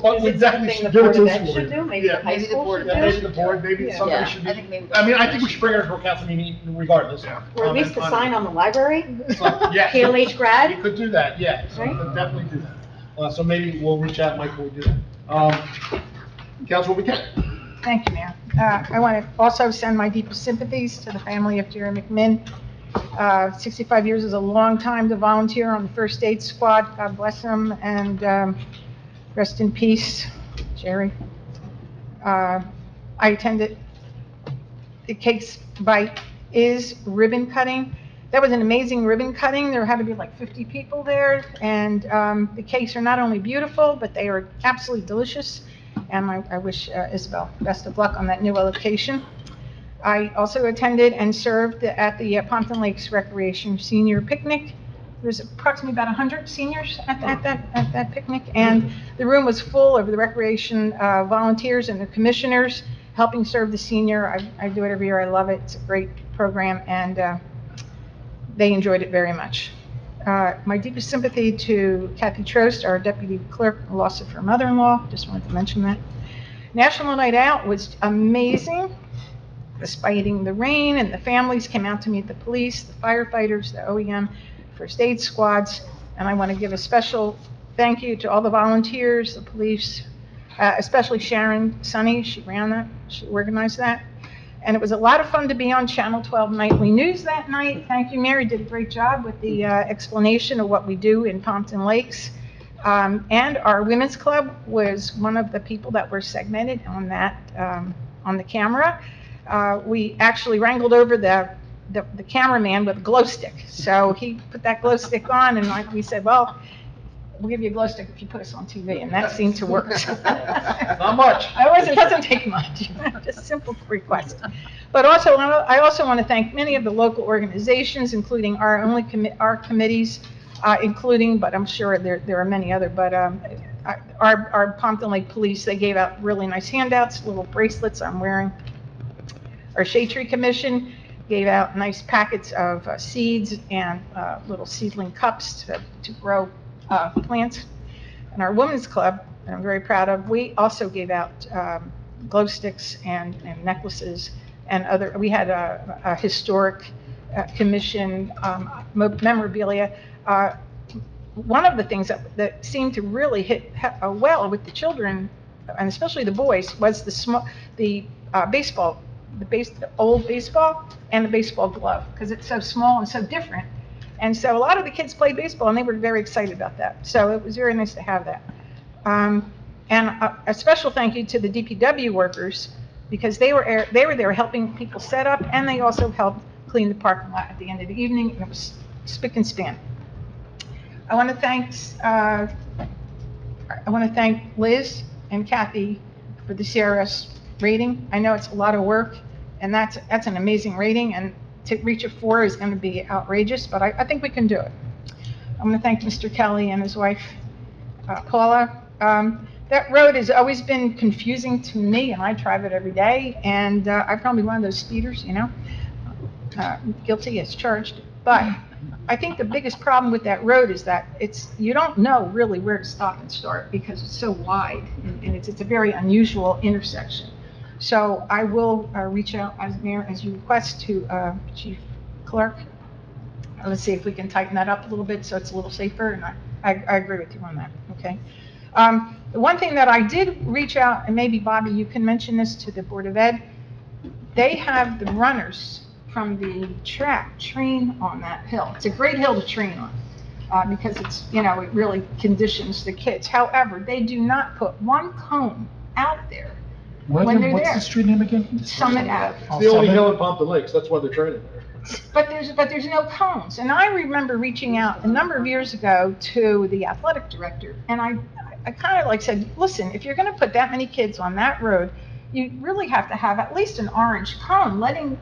But we definitely should give it to the school. Should do, maybe the high Maybe the school board- should Yeah, do. maybe the board, maybe Yeah, somebody should I be. think maybe- I think we should bring her to a council meeting regardless. Or at least the sign on the library, Yeah. KLH You grad. could do that, yeah, so we Right. could definitely do that. So maybe we'll reach out, Mike, when we do that. Councilwoman Kent. Thank you, Mayor. I want to also send my deepest sympathies to the family of Jerry McMinn. 65 years is a long time to volunteer on the first aid squad. God bless him, and rest in peace, Jerry. I attended the Cakes Bite is ribbon cutting. That was an amazing ribbon cutting. There had to be like 50 people there, and the cakes are not only beautiful, but they are absolutely delicious. And I wish Isabel best of luck on that new location. I also attended and served at the Pompton Lakes Recreation Senior Picnic. There was approximately about 100 seniors at that picnic, and the room was full of the recreation volunteers and the commissioners helping serve the senior. I do it every year. I love it. It's a great program, and they enjoyed it very much. My deepest sympathy to Kathy Trost, our deputy clerk, the loss of her mother-in-law. Just wanted to mention that. National Night Out was amazing, despite the rain, and the families came out to meet the police, the firefighters, the OEM, first aid squads, and I want to give a special thank you to all the volunteers, the police, especially Sharon Sonny. She ran that, she organized that. And it was a lot of fun to be on Channel 12 Nightly News that night. Thank you, Mary, did a great job with the explanation of what we do in Pompton Lakes. And our Women's Club was one of the people that were segmented on that, on the camera. We actually wrangled over the cameraman with a glow stick. So he put that glow stick on, and we said, well, we'll give you a glow stick if you put us on TV, and that seemed to work. Not much. It doesn't take much, just a simple request. But also, I also want to thank many of the local organizations, including our committees, including, but I'm sure there are many other, but our Pompton Lake Police, they gave out really nice handouts, little bracelets I'm wearing. Our Shade Tree Commission gave out nice packets of seeds and little seedling cups to grow plants. And our Women's Club, that I'm very proud of, we also gave out glow sticks and necklaces and we had a historic commission memorabilia. One of the things that seemed to really hit well with the children, and especially the boys, was the baseball, the old baseball and the baseball glove, because it's so small and so different. And so a lot of the kids played baseball, and they were very excited about that. So it was very nice to have that. And a special thank you to the DPW workers, because they were there helping people set up, and they also helped clean the parking lot at the end of the evening, and it was spick and span. I want to thank Liz and Kathy for the CRS rating. I know it's a lot of work, and that's an amazing rating, and to reach a 4 is going to be outrageous, but I think we can do it. I'm going to thank Mr. Kelly and his wife, Paula. That road has always been confusing to me, and I drive it every day, and I'm probably one of those speeders, guilty as charged. But I think the biggest problem with that road is that you don't know really where to stop and start, because it's so wide, and it's a very unusual intersection. So I will reach out, as you request, to Chief Clerk. Let's see if we can tighten that up a little bit so it's a little safer, and I agree with you on that, okay? The one thing that I did reach out, and maybe Bobby, you can mention this to the Board of Ed, they have the runners from the track train on that hill. It's a great hill to train on, because it's, it really conditions the kids. However, they do not put one cone out there when they're What's there. the street name again? Summit Ave. It's the only hill in Pompton Lakes, that's why they're training there. But there's no cones. And I remember reaching out a number of years ago to the athletic director, and I kind of said, listen, if you're going to put that many kids on that road, you really have to have at least an orange cone, letting,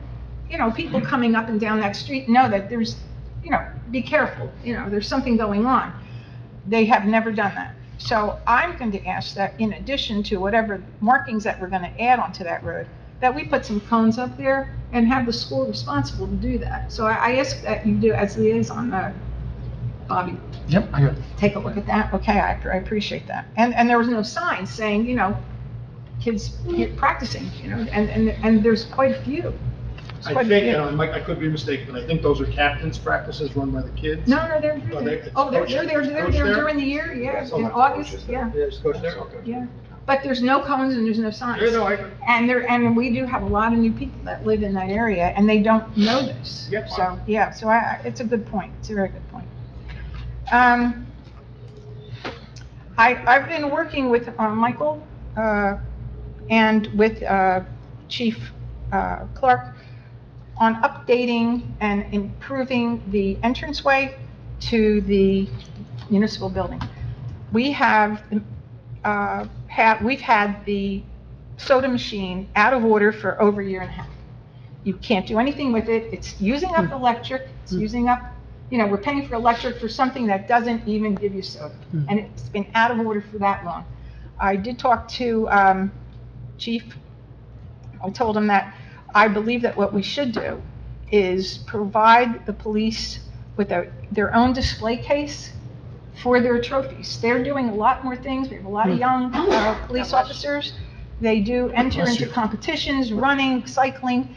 people coming up and down that street know that there's, be careful, there's something going on. They have never done that. So I'm going to ask that in addition to whatever markings that we're going to add onto that road, that we put some cones up there and have the school responsible to do that. So I ask that you do, as liaison, Bobby. Yep, I got it. Take a look at that. Okay, I appreciate that. And there was no sign saying, kids practicing, and there's quite a few. I think, I could be mistaken, but I think those are captain's practices run by the kids. No, they're Coach there there? during the year, yeah, in August, yeah. Is Coach there? Yeah, but there's no cones and there's no signs. Yeah, no, I agree. And we do have a lot of new people that live in that area, and they don't know this. Yep. So, it's a good point. It's a very good point. I've been working with Michael and with Chief Clark on updating and improving the entranceway to the municipal building. We've had the soda machine out of order for over a year and a half. You can't do anything with it. It's using up electric. It's using up, we're paying for electric for something that doesn't even give you soda. And it's been out of order for that long. I did talk to Chief. I told him that I believe that what we should do is provide the police with their own display case for their trophies. They're doing a lot more things. We have a lot of young police officers. They do enter into competitions, running, cycling,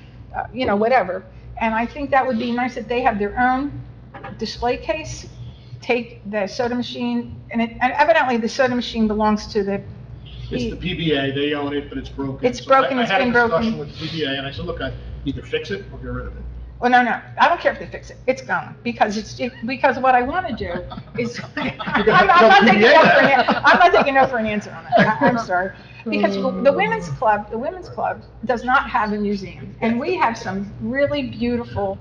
whatever. And I think that would be nice if they have their own display case, take the soda machine, and evidently the soda machine belongs to the... It's the PBA, they own it, but it's broken. It's broken, it's been broken. I had a discussion with the PBA, and I said, look, I either fix it or get rid of it. Well, no, I don't care if they fix it. It's gone, because because what I want to do is... I'm not taking no for an answer on that. I'm sorry. Because the women's club does not have a museum, and we have some really beautiful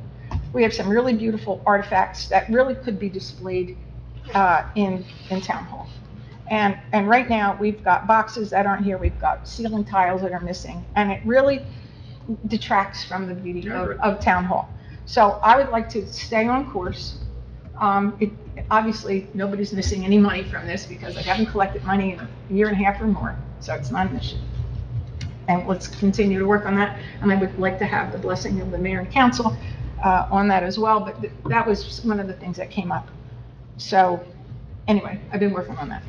artifacts that really could be displayed in Town Hall. And right now, we've got boxes that aren't here, we've got ceiling tiles that are missing, and it really detracts from the beauty of Town Hall. So I would like to stay on course. Obviously, nobody's missing any money from this, because I haven't collected money in a year and a half or more, so it's not an issue. And let's continue to work on that, and I would like to have the blessing of the mayor and council on that as well, but that was one of the things that came up. So, anyway, I've been working on that.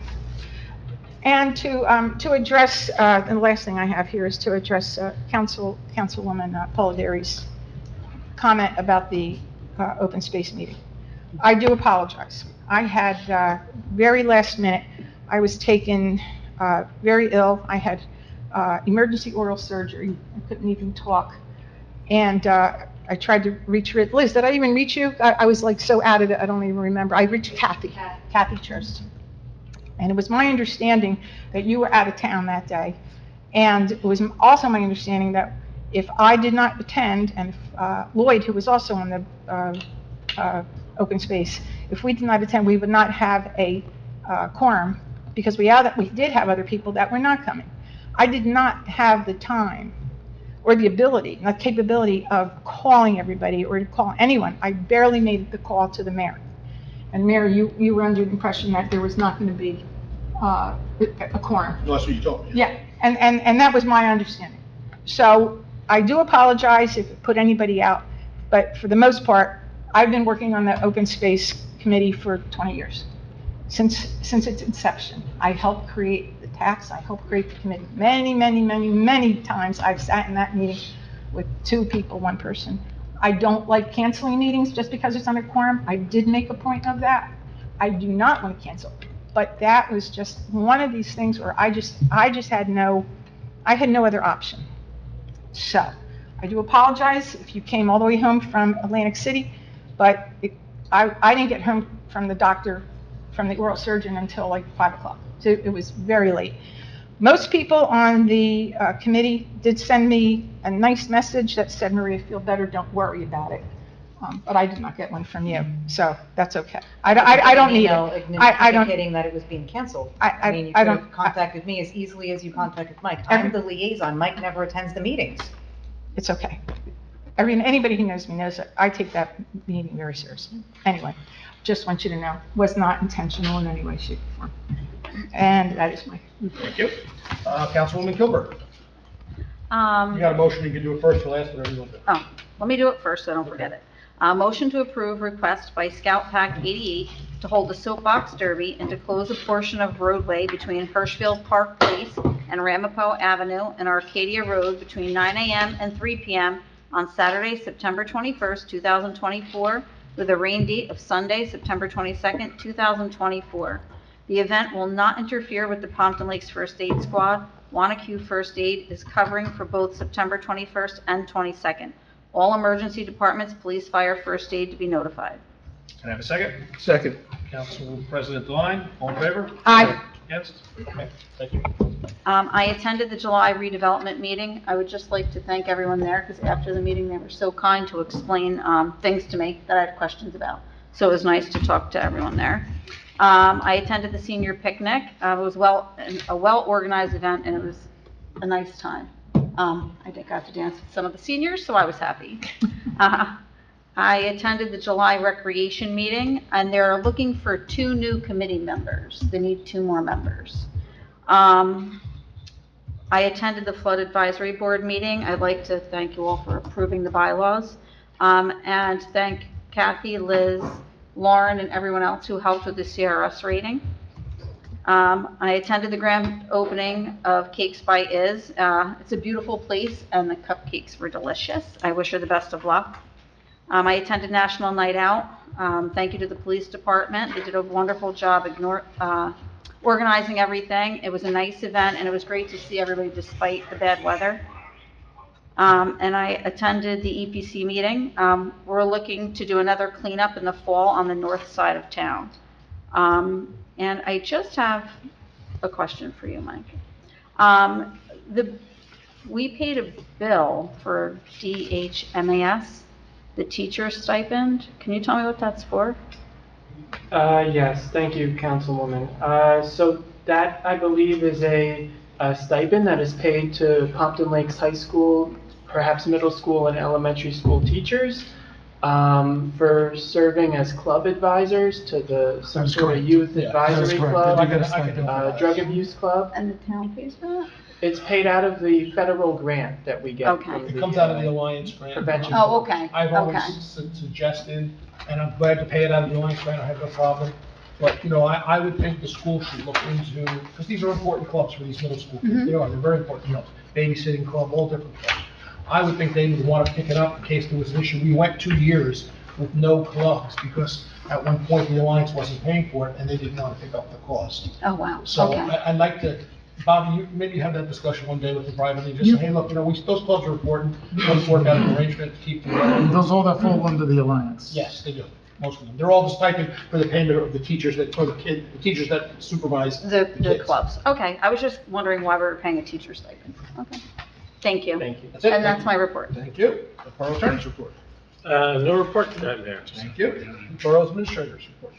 And to address, the last thing I have here is to address Councilwoman Polidori's comment about the open space meeting. I do apologize. I had, very last minute, I was taken very ill. I had emergency oral surgery. I couldn't even talk. And I tried to reach Liz. Did I even reach you? I was like so out of it, I don't even remember. I reached Kathy Churst. And it was my understanding that you were out of town that day. And it was also my understanding that if I did not attend, and if Lloyd, who was also on the open space, if we did not attend, we would not have a quorum, because we did have other people that were not coming. I did not have the time or the ability, not capability of calling everybody or to call anyone. I barely made the call to the mayor. And Mayor, you were under the impression that there was not going to be a quorum. No, that's what you told me. Yeah, and that was my understanding. So I do apologize if it put anybody out, but for the most part, I've been working on the Open Space Committee for 20 years, since its inception. I helped create the tax, I helped create the committee. Many times I've sat in that meeting with 2 people, 1 person. I don't like canceling meetings just because it's under quorum. I did make a point of that. I do not want to cancel. But that was just one of these things where I just had no other option. So, I do apologize if you came all the way home from Atlantic City, but I didn't get home from the doctor, from the oral surgeon until like 5 o'clock. So it was very late. Most people on the committee did send me a nice message that said, Maria, feel better, don't worry about it. But I did not get one from you, so that's okay. I don't need it. I don't. Indicating that it was being canceled. I mean, you I could have don't- contacted me as easily as you contacted Mike. I'm the liaison. Mike never attends the meetings. It's okay. Anybody who knows me knows that I take that meeting very seriously. Anyway, just want you to know, was not intentional in any way, shape, or form. And that is my. Thank you. Councilwoman Kilburg, you got a motion, you can do it first or last, whatever you want to do. Oh, let me do it first so I don't forget it. Motion to approve request by Scout Pack 88 to hold a soapbox derby and to close a portion of roadway between Hirschfield Park Place and Ramapo Avenue and Arcadia Road between 9 a.m. and 3 p.m. on Saturday, September 21st, 2024, with a rain date of Sunday, September 22nd, 2024. The event will not interfere with the Pompton Lakes First Aid Squad. Wanacue First Aid is covering for both September 21st and 22nd. All emergency departments, police, fire, first aid to be notified. Can I have a second? Second. Council President Devine, all in favor? Aye. Against? Okay, thank you. I attended the July redevelopment meeting. I would just like to thank everyone there because after the meeting, they were so kind to explain things to me that I had questions about. So it was nice to talk to everyone there. I attended the senior picnic. It was a well-organized event, and it was a nice time. I got to dance with some of the seniors, so I was happy. I attended the July recreation meeting, and they're looking for 2 new committee members. They need 2 more members. I attended the flood advisory board meeting. I'd like to thank you all for approving the bylaws, and thank Kathy, Liz, Lauren, and everyone else who helped with the CRS rating. I attended the grand opening of Cakes by Iz. It's a beautiful place, and the cupcakes were delicious. I wish her the best of luck. I attended National Night Out. Thank you to the police department. They did a wonderful job organizing everything. It was a nice event, and it was great to see everybody despite the bad weather. And I attended the EPC meeting. We're looking to do another cleanup in the fall on the north side of town. And I just have a question for you, Mike. We paid a bill for DHMAS, the teacher stipend. Can you tell me what that's for? Yes, thank you, Councilwoman. So that, I believe, is a stipend that is paid to Pompton Lakes High School, perhaps middle school and elementary school teachers, for serving as club advisors to some sort of youth advisory club, drug abuse club. And the town pays for that? It's paid out of the federal grant that we get. Okay. from It comes out of the Alliance grant. Prevention. Oh, okay, I've always okay. suggested, and I'm glad to pay it out of the Alliance grant, I have no problem. But, I would think the school should look into, because these are important clubs for these middle school kids. They are, they're very important, babysitting club, all different clubs. I would think they would want to pick it up in case there was an issue. We went 2 years with no clubs because at one point the Alliance wasn't paying for it and they didn't want to pick up the cost. Oh, wow. So Okay. I'd like to, Bobby, you maybe have that discussion one day with them privately, just say, hey, look, those clubs are important. Let's work out an arrangement to keep them going. Those all that fall under the Alliance? Yes, they do, most of them. They're all the stipend for the payment of the teachers the teachers that supervise The kids. clubs. Okay, I was just wondering why we were paying a teacher stipend. Okay. Thank you. Thank you. That's it. And that's my report. Thank you. The Borough Attorney's report. No report tonight, Mayor. Thank you. Borough's Administrator's report.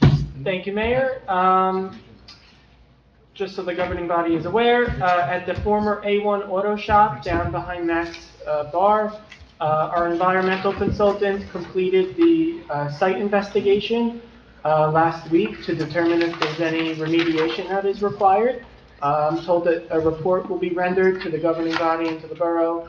Thank you, Mayor. Just so the governing body is aware, at the former A1 Auto Shop down behind Max Bar, our environmental consultant completed the site investigation last week to determine if there's any remediation that is required. I'm told that a report will be rendered to the governing body and to the borough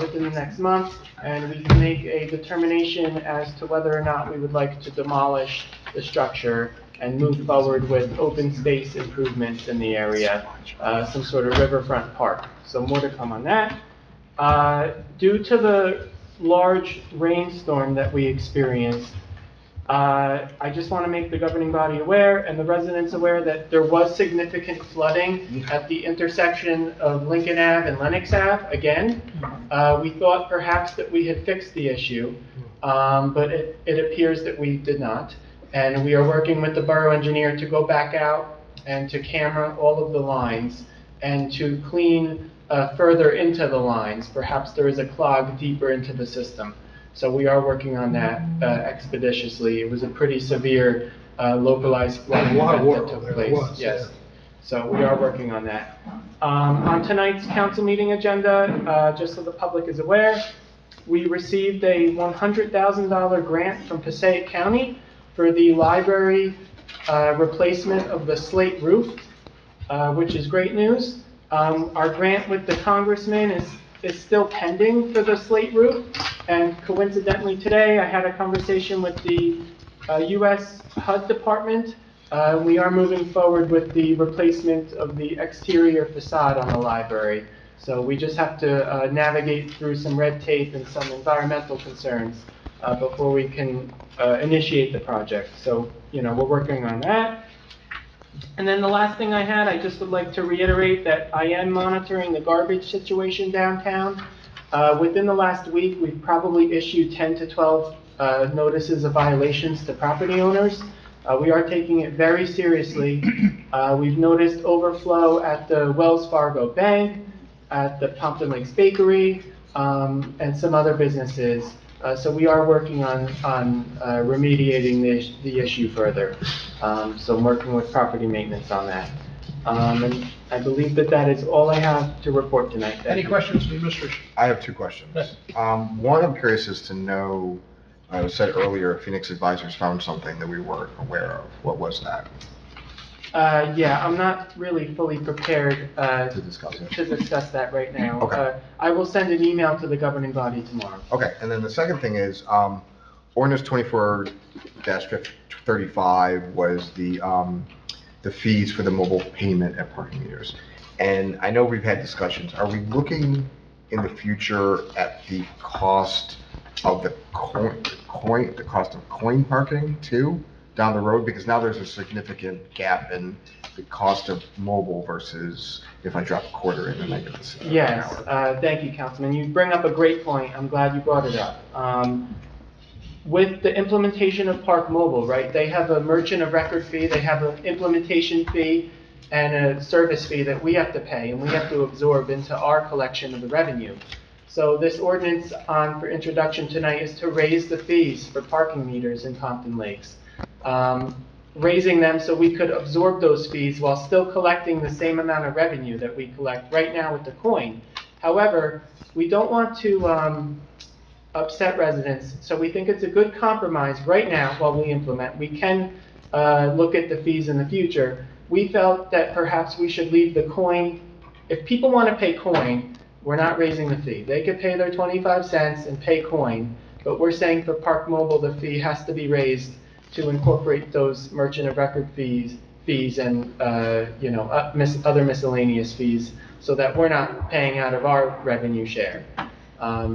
within the next month, and we can make a determination as to whether or not we would like to demolish the structure and move forward with open space improvements in the area, some sort of riverfront park. So more to come on that. Due to the large rainstorm that we experienced, I just want to make the governing body aware and the residents aware that there was significant flooding at the intersection of Lincoln Ave and Lenox Ave again. We thought perhaps that we had fixed the issue, but it appears that we did not. And we are working with the borough engineer to go back out and to camera all of the lines and to clean further into the lines. Perhaps there is a clog deeper into the system. So we are working on that expeditiously. It was a pretty severe localized flooding A lot of event water that took over there, place. it was, Yes. So we are working on that. On tonight's council meeting agenda, just so the public is aware, we received a $100,000 grant from Passaic County for the library replacement of the slate roof, which is great news. Our grant with the congressman is still pending for the slate roof. And coincidentally, today, I had a conversation with the U.S. HUD department. We are moving forward with the replacement of the exterior facade on the library. So we just have to navigate through some red tape and some environmental concerns before we can initiate the project. So, we're working on that. And then the last thing I just would like to reiterate that I am monitoring the garbage situation downtown. Within the last week, we've probably issued 10 to 12 notices of violations to property owners. We are taking it very seriously. We've noticed overflow at the Wells Fargo Bank, at the Pompton Lakes Bakery, and some other businesses. So we are working on remediating the issue further. So I'm working with property maintenance on that. And I believe that is all I have to report tonight. Thank Any you. questions for the administration? I have two questions. Yes. One, I'm curious as to know, it was said earlier, Phoenix Advisors found something that we weren't aware of. What was that? Yeah, I'm not really fully prepared To discuss it. to discuss that right now. Okay. I will send an email to the governing body tomorrow. Okay, and then the second thing is, ordinance 24-35 was the fees for the mobile payment at parking meters. And I know we've had discussions. Are we looking in the future at the cost of the cost of coin parking too, down the road? Because now there's a significant gap in the cost of mobile versus if I drop a quarter in and I get this. Yes, thank you, Councilman. You bring up a great point. I'm glad you brought it up. With the implementation of Park Mobile, right, they have a merchant of record fee, they have an implementation fee, and a service fee that we have to pay, and we have to absorb into our collection of the revenue. So this ordinance for introduction tonight is to raise the fees for parking meters in Pompton Lakes. Raising them so we could absorb those fees while still collecting the same amount of revenue that we collect right now with the coin. However, we don't want to upset residents, so we think it's a good compromise right now while we implement. We can look at the fees in the future. We felt that perhaps we should leave the coin. If people want to pay coin, we're not raising the fee. They could pay their 25 cents and pay coin, but we're saying for Park Mobile, the fee has to be raised to incorporate those merchant of record fees and, other miscellaneous fees, so that we're not paying out of our revenue share.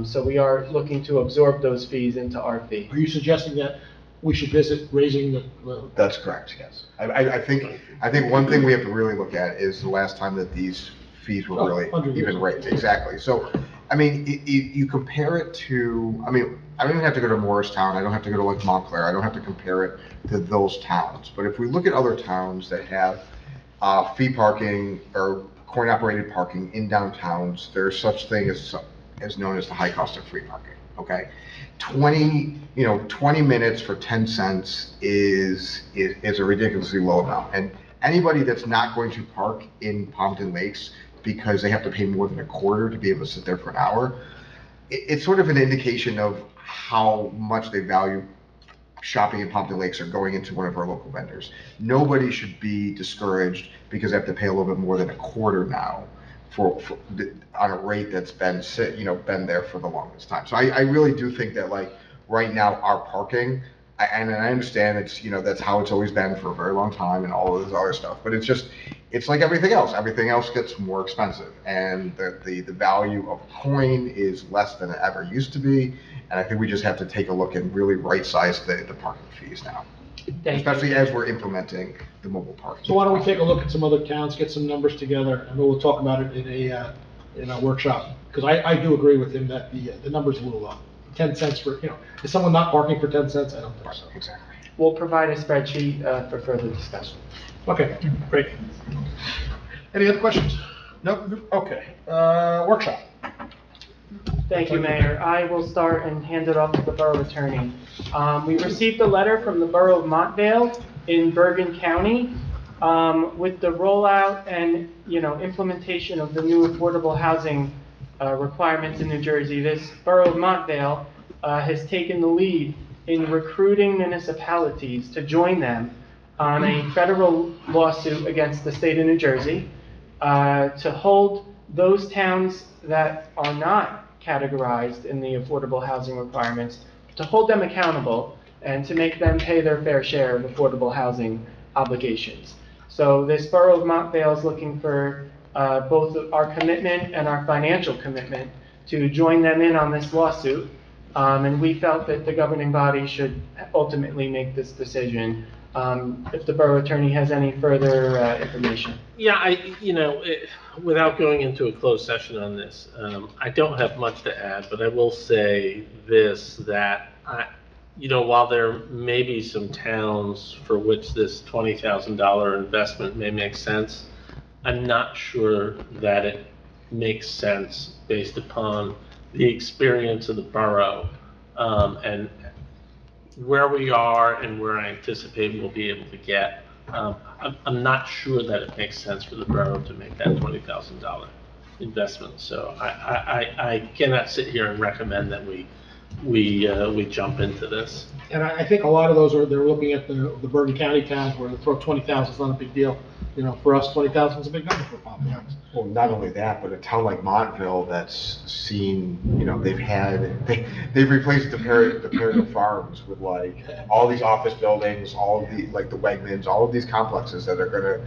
So we are looking to absorb those fees into our fee. Are you suggesting that we should visit raising the? That's correct, yes. I think one thing we have to really look at is the last time that these fees were really 100 years. even raised. Exactly. So, I mean, you compare it to, I mean, I don't even have to go to Morristown, I don't have to go to like Montclair, I don't have to compare it to those towns. But if we look at other towns that have fee parking or coin-operated parking in downtowns, there's such thing as known as the high cost of free parking, okay? 20 minutes for 10 cents is a ridiculously low amount. And anybody that's not going to park in Pompton Lakes because they have to pay more than a quarter to be able to sit there for an hour, it's sort of an indication of how much they value shopping in Pompton Lakes or going into one of our local vendors. Nobody should be discouraged because they have to pay a little bit more than a quarter now on a rate that's been there for the longest time. So I really do think that, like, right now our parking, and I understand that's how it's always been for a very long time and all of this other stuff, but it's like everything else. Everything else gets more expensive, and the value of a coin is less than it ever used to be. And I think we just have to take a look and really right-size the parking fees now, especially as we're implementing the mobile parking. So why don't we take a look at some other towns, get some numbers together, and we'll talk about it in a workshop? Because I do agree with him that the number's a little low. 10 cents for, is someone not parking for 10 cents? I don't think so. Exactly. We'll provide a spreadsheet for further discussion. Okay, great. Any other questions? No? Okay. Workshop. Thank you, Mayor. I will start and hand it off to the Borough Attorney. We received a letter from the Borough of Montvale in Bergen County with the rollout and, implementation of the new affordable housing requirements in New Jersey. This Borough of Montvale has taken the lead in recruiting municipalities to join them on a federal lawsuit against the state of New Jersey to hold those towns that are not categorized in the affordable housing requirements, to hold them accountable and to make them pay their fair share of affordable housing obligations. So this Borough of Montvale is looking for both our commitment and our financial commitment to join them in on this lawsuit. And we felt that the governing body should ultimately make this decision. If the Borough Attorney has any further information. Yeah, without going into a closed session on this, I don't have much to add, but I will say this, that while there may be some towns for which this $20,000 investment may make sense, I'm not sure that it makes sense based upon the experience of the borough and where we are and where I anticipate we'll be able to get. I'm not sure that it makes sense for the borough to make that $20,000 investment. So I cannot sit here and recommend that we jump into this. And I think a lot of those they're looking at the Bergen County towns where they throw 20,000 is not a big deal. For us, 20,000 is a big number for Pompton Lakes. Well, not only that, but a town like Montville that's seen, they've replaced the Perryville Farms with like all these office buildings, all of the Wegmans, all of these complexes that are going to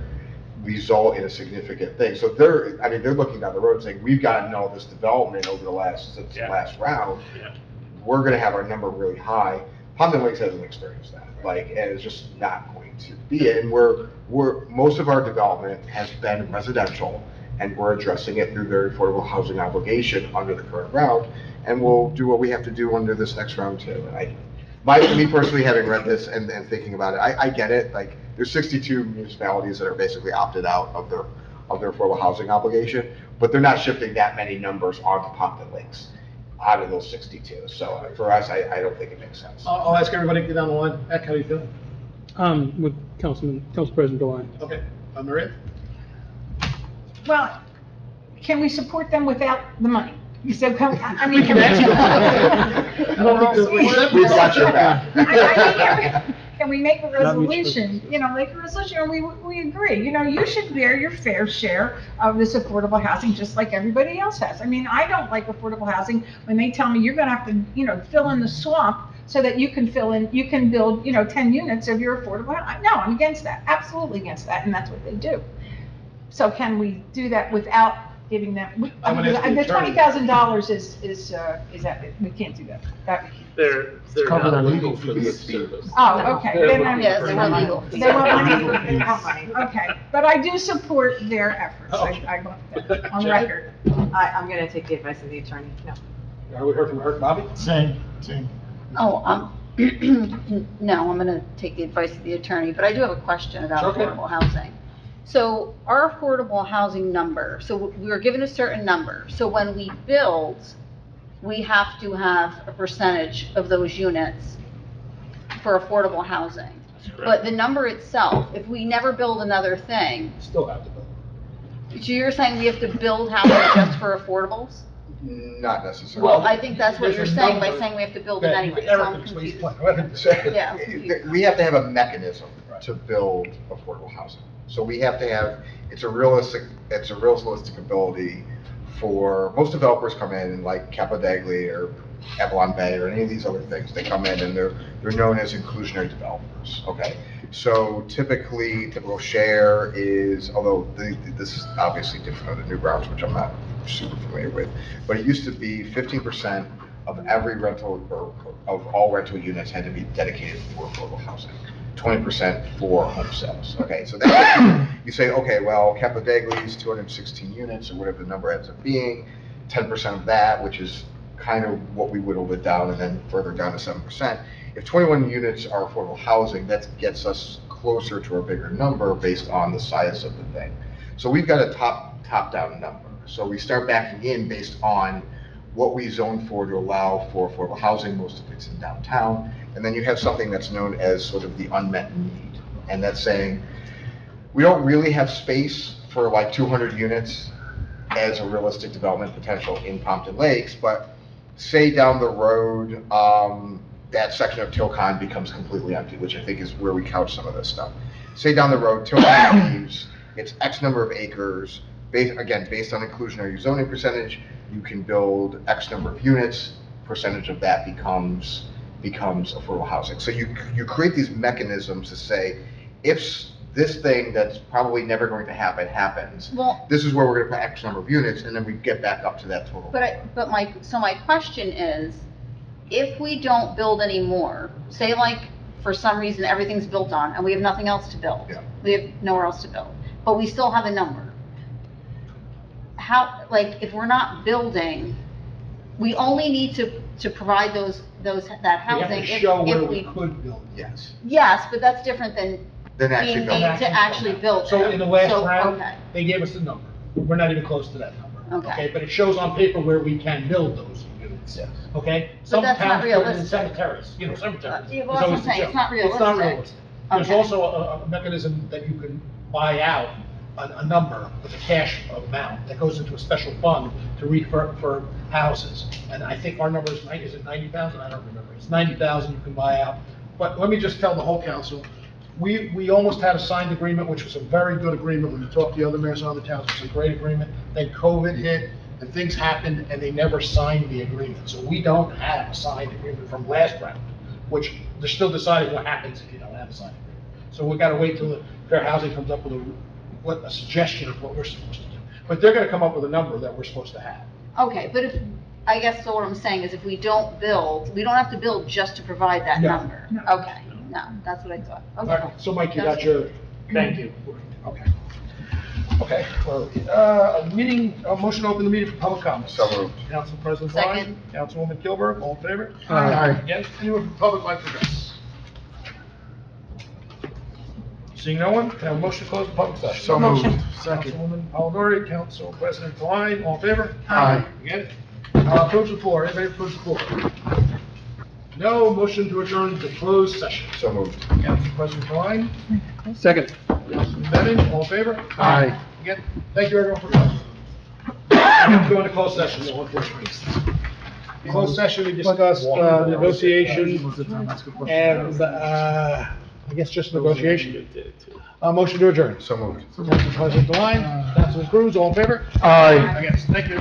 result in a significant thing. So they're looking down the road saying, we've gotten all this development over the last round. Yeah. We're going to have our number really high. Pompton Lakes hasn't experienced that, and it's just not going to be it. And most of our development has been residential, and we're addressing it through their affordable housing obligation under the current round, and we'll do what we have to do under this next round too. And me personally, having read this and thinking about it, I get it. Like, there's 62 municipalities that are basically opted out of their affordable housing obligation, but they're not shifting that many numbers onto Pompton Lakes out of those 62. So for us, I don't think it makes sense. I'll ask everybody to get down the line. Eck, how do you feel? With Council President Deline. Okay, Maria? Well, can we support them without the money? We've got your back. Can we make a Not mutual resolution, and we agree, you should bear your fair share of this affordable housing just like everybody else has. I don't like affordable housing when they tell me you're gonna have to, fill in the swamp so that you can fill in, you can build, 10 units of your affordable. No, I'm against that, absolutely against that, and that's what they do. So can we do that without giving them, I'm gonna ask the the attorney. $20,000 is that, we can't do that. That we can't. They're Cover not their legal legal for this fees. service. Oh, okay. They're Then I'm- looking Yes, for they want legal legal fees. They want money, they want money, okay. But I do support their efforts, I want that on Janet? record. I'm going to take the advice of the attorney, no. We heard from her, Bobby? Same. Oh, no, I'm gonna take the advice of the attorney, but I do have a question about Sure, okay. affordable housing. So our affordable housing number, so we were given a certain number, so when we build, we have to have a percentage of those units for affordable housing. But the number itself, if we never build another thing, Still have to build. so you're saying we have to build housing just for affordables? Not necessarily. Well, I think that's what There's you're a saying by number. saying we have to build it Okay, anyway, so Eric I'm can explain his confused. point. Go ahead. Yeah, I'm confused. We have to have a mechanism to build affordable housing. So we have to have, it's a realistic ability for, most developers come in like Capo Dagli or Avalon Bay or any of these other things. They come in and they're known as inclusionary developers, okay? So typical share is, although this is obviously different on the new grounds, which I'm not super familiar with, but it used to be 15% of every rental, or of all rental units had to be dedicated for affordable housing. 20% for home sales. Okay, so then you say, okay, well, Capo Dagli's 216 units, or whatever the number ends up being, 10% of that, which is kind of what we whittled it down, and then further down to 7%. If 21 units are affordable housing, that gets us closer to a bigger number based on the size of the thing. So we've got a top-down number. So we start backing in based on what we zone for to allow for affordable housing, most of it's in downtown. And then you have something that's known as sort of the unmet need. And that's saying, we don't really have space for like 200 units as a realistic development potential in Pompton Lakes, but say down the road, that section of Tilcon becomes completely empty, which I think is where we couch some of this stuff. Say down the road, Tilcon leaves, it's X number of acres, based on inclusionary zoning percentage, you can build X number of units, percentage of that becomes affordable housing. So you create these mechanisms to say, if this thing that's probably never going to happen happens, Well, this is where we're gonna put X number of units, and then we get back up to that total. but my question is, if we don't build any more, say like for some reason everything's built on and we have nothing else to build. Yeah. We have nowhere else to build, but we still have a number. How, like, if we're not building, we only need to provide that We have housing to show where if we we, could build. Yes. yes, but that's different than Then actually being build. able to actually build. So in the last So, round, okay. they gave us the number. We're not even close to that number. Okay. But it shows on paper where we can build those units. Yes. Okay? But Some that's not towns put it in realistic. cemeteries, cemeteries. Yeah, well, It's that's what I'm always the saying. It's joke. not It's not realistic. realistic. There's Okay. also a mechanism that you can buy out a number with a cash amount that goes into a special fund to refurb for houses. And I think our number is it 90,000? I don't remember. It's 90,000 you can buy out. But let me just tell the whole council, we almost had a signed agreement, which was a very good agreement. When you talk to the other mayors in other towns, it's a great agreement. Then COVID hit and things happened and they never signed the agreement. So we don't have a signed agreement from last round, which they're still deciding what happens if you don't have a signed agreement. So we gotta wait till the Fair Housing comes up with a suggestion of what we're supposed to do. But they're gonna come up with a number that we're supposed to have. Okay, but if, I guess so what I'm saying is if we don't build, we don't have to build just to provide that No. number. Okay, no, that's what I thought. All Okay. right, so Mike, you got your, Thank you. okay. Okay, well, a motion to open the meeting for public comments. So moved. Council President Klein. Second. Councilwoman Kilburg, all in favor? Aye. Against, anyone from the public like to address? Seeing no one, can I have a motion to close the public session? So moved. Second. Councilwoman Polidori, Council President Klein, all in favor? Aye. Against? Approach the floor, anybody approach the floor? No, motion to adjourn to closed session. So moved. Council President Klein, Second. Councilman Bennett, all in favor? Aye. Again, thank you everyone for coming. We have to go into closed session now, unfortunately. In closed session, we discussed negotiations and, I guess just negotiation. Motion to adjourn. So moved. Council President Klein, Councilman Cruz, all in favor? Aye. Against, thank you.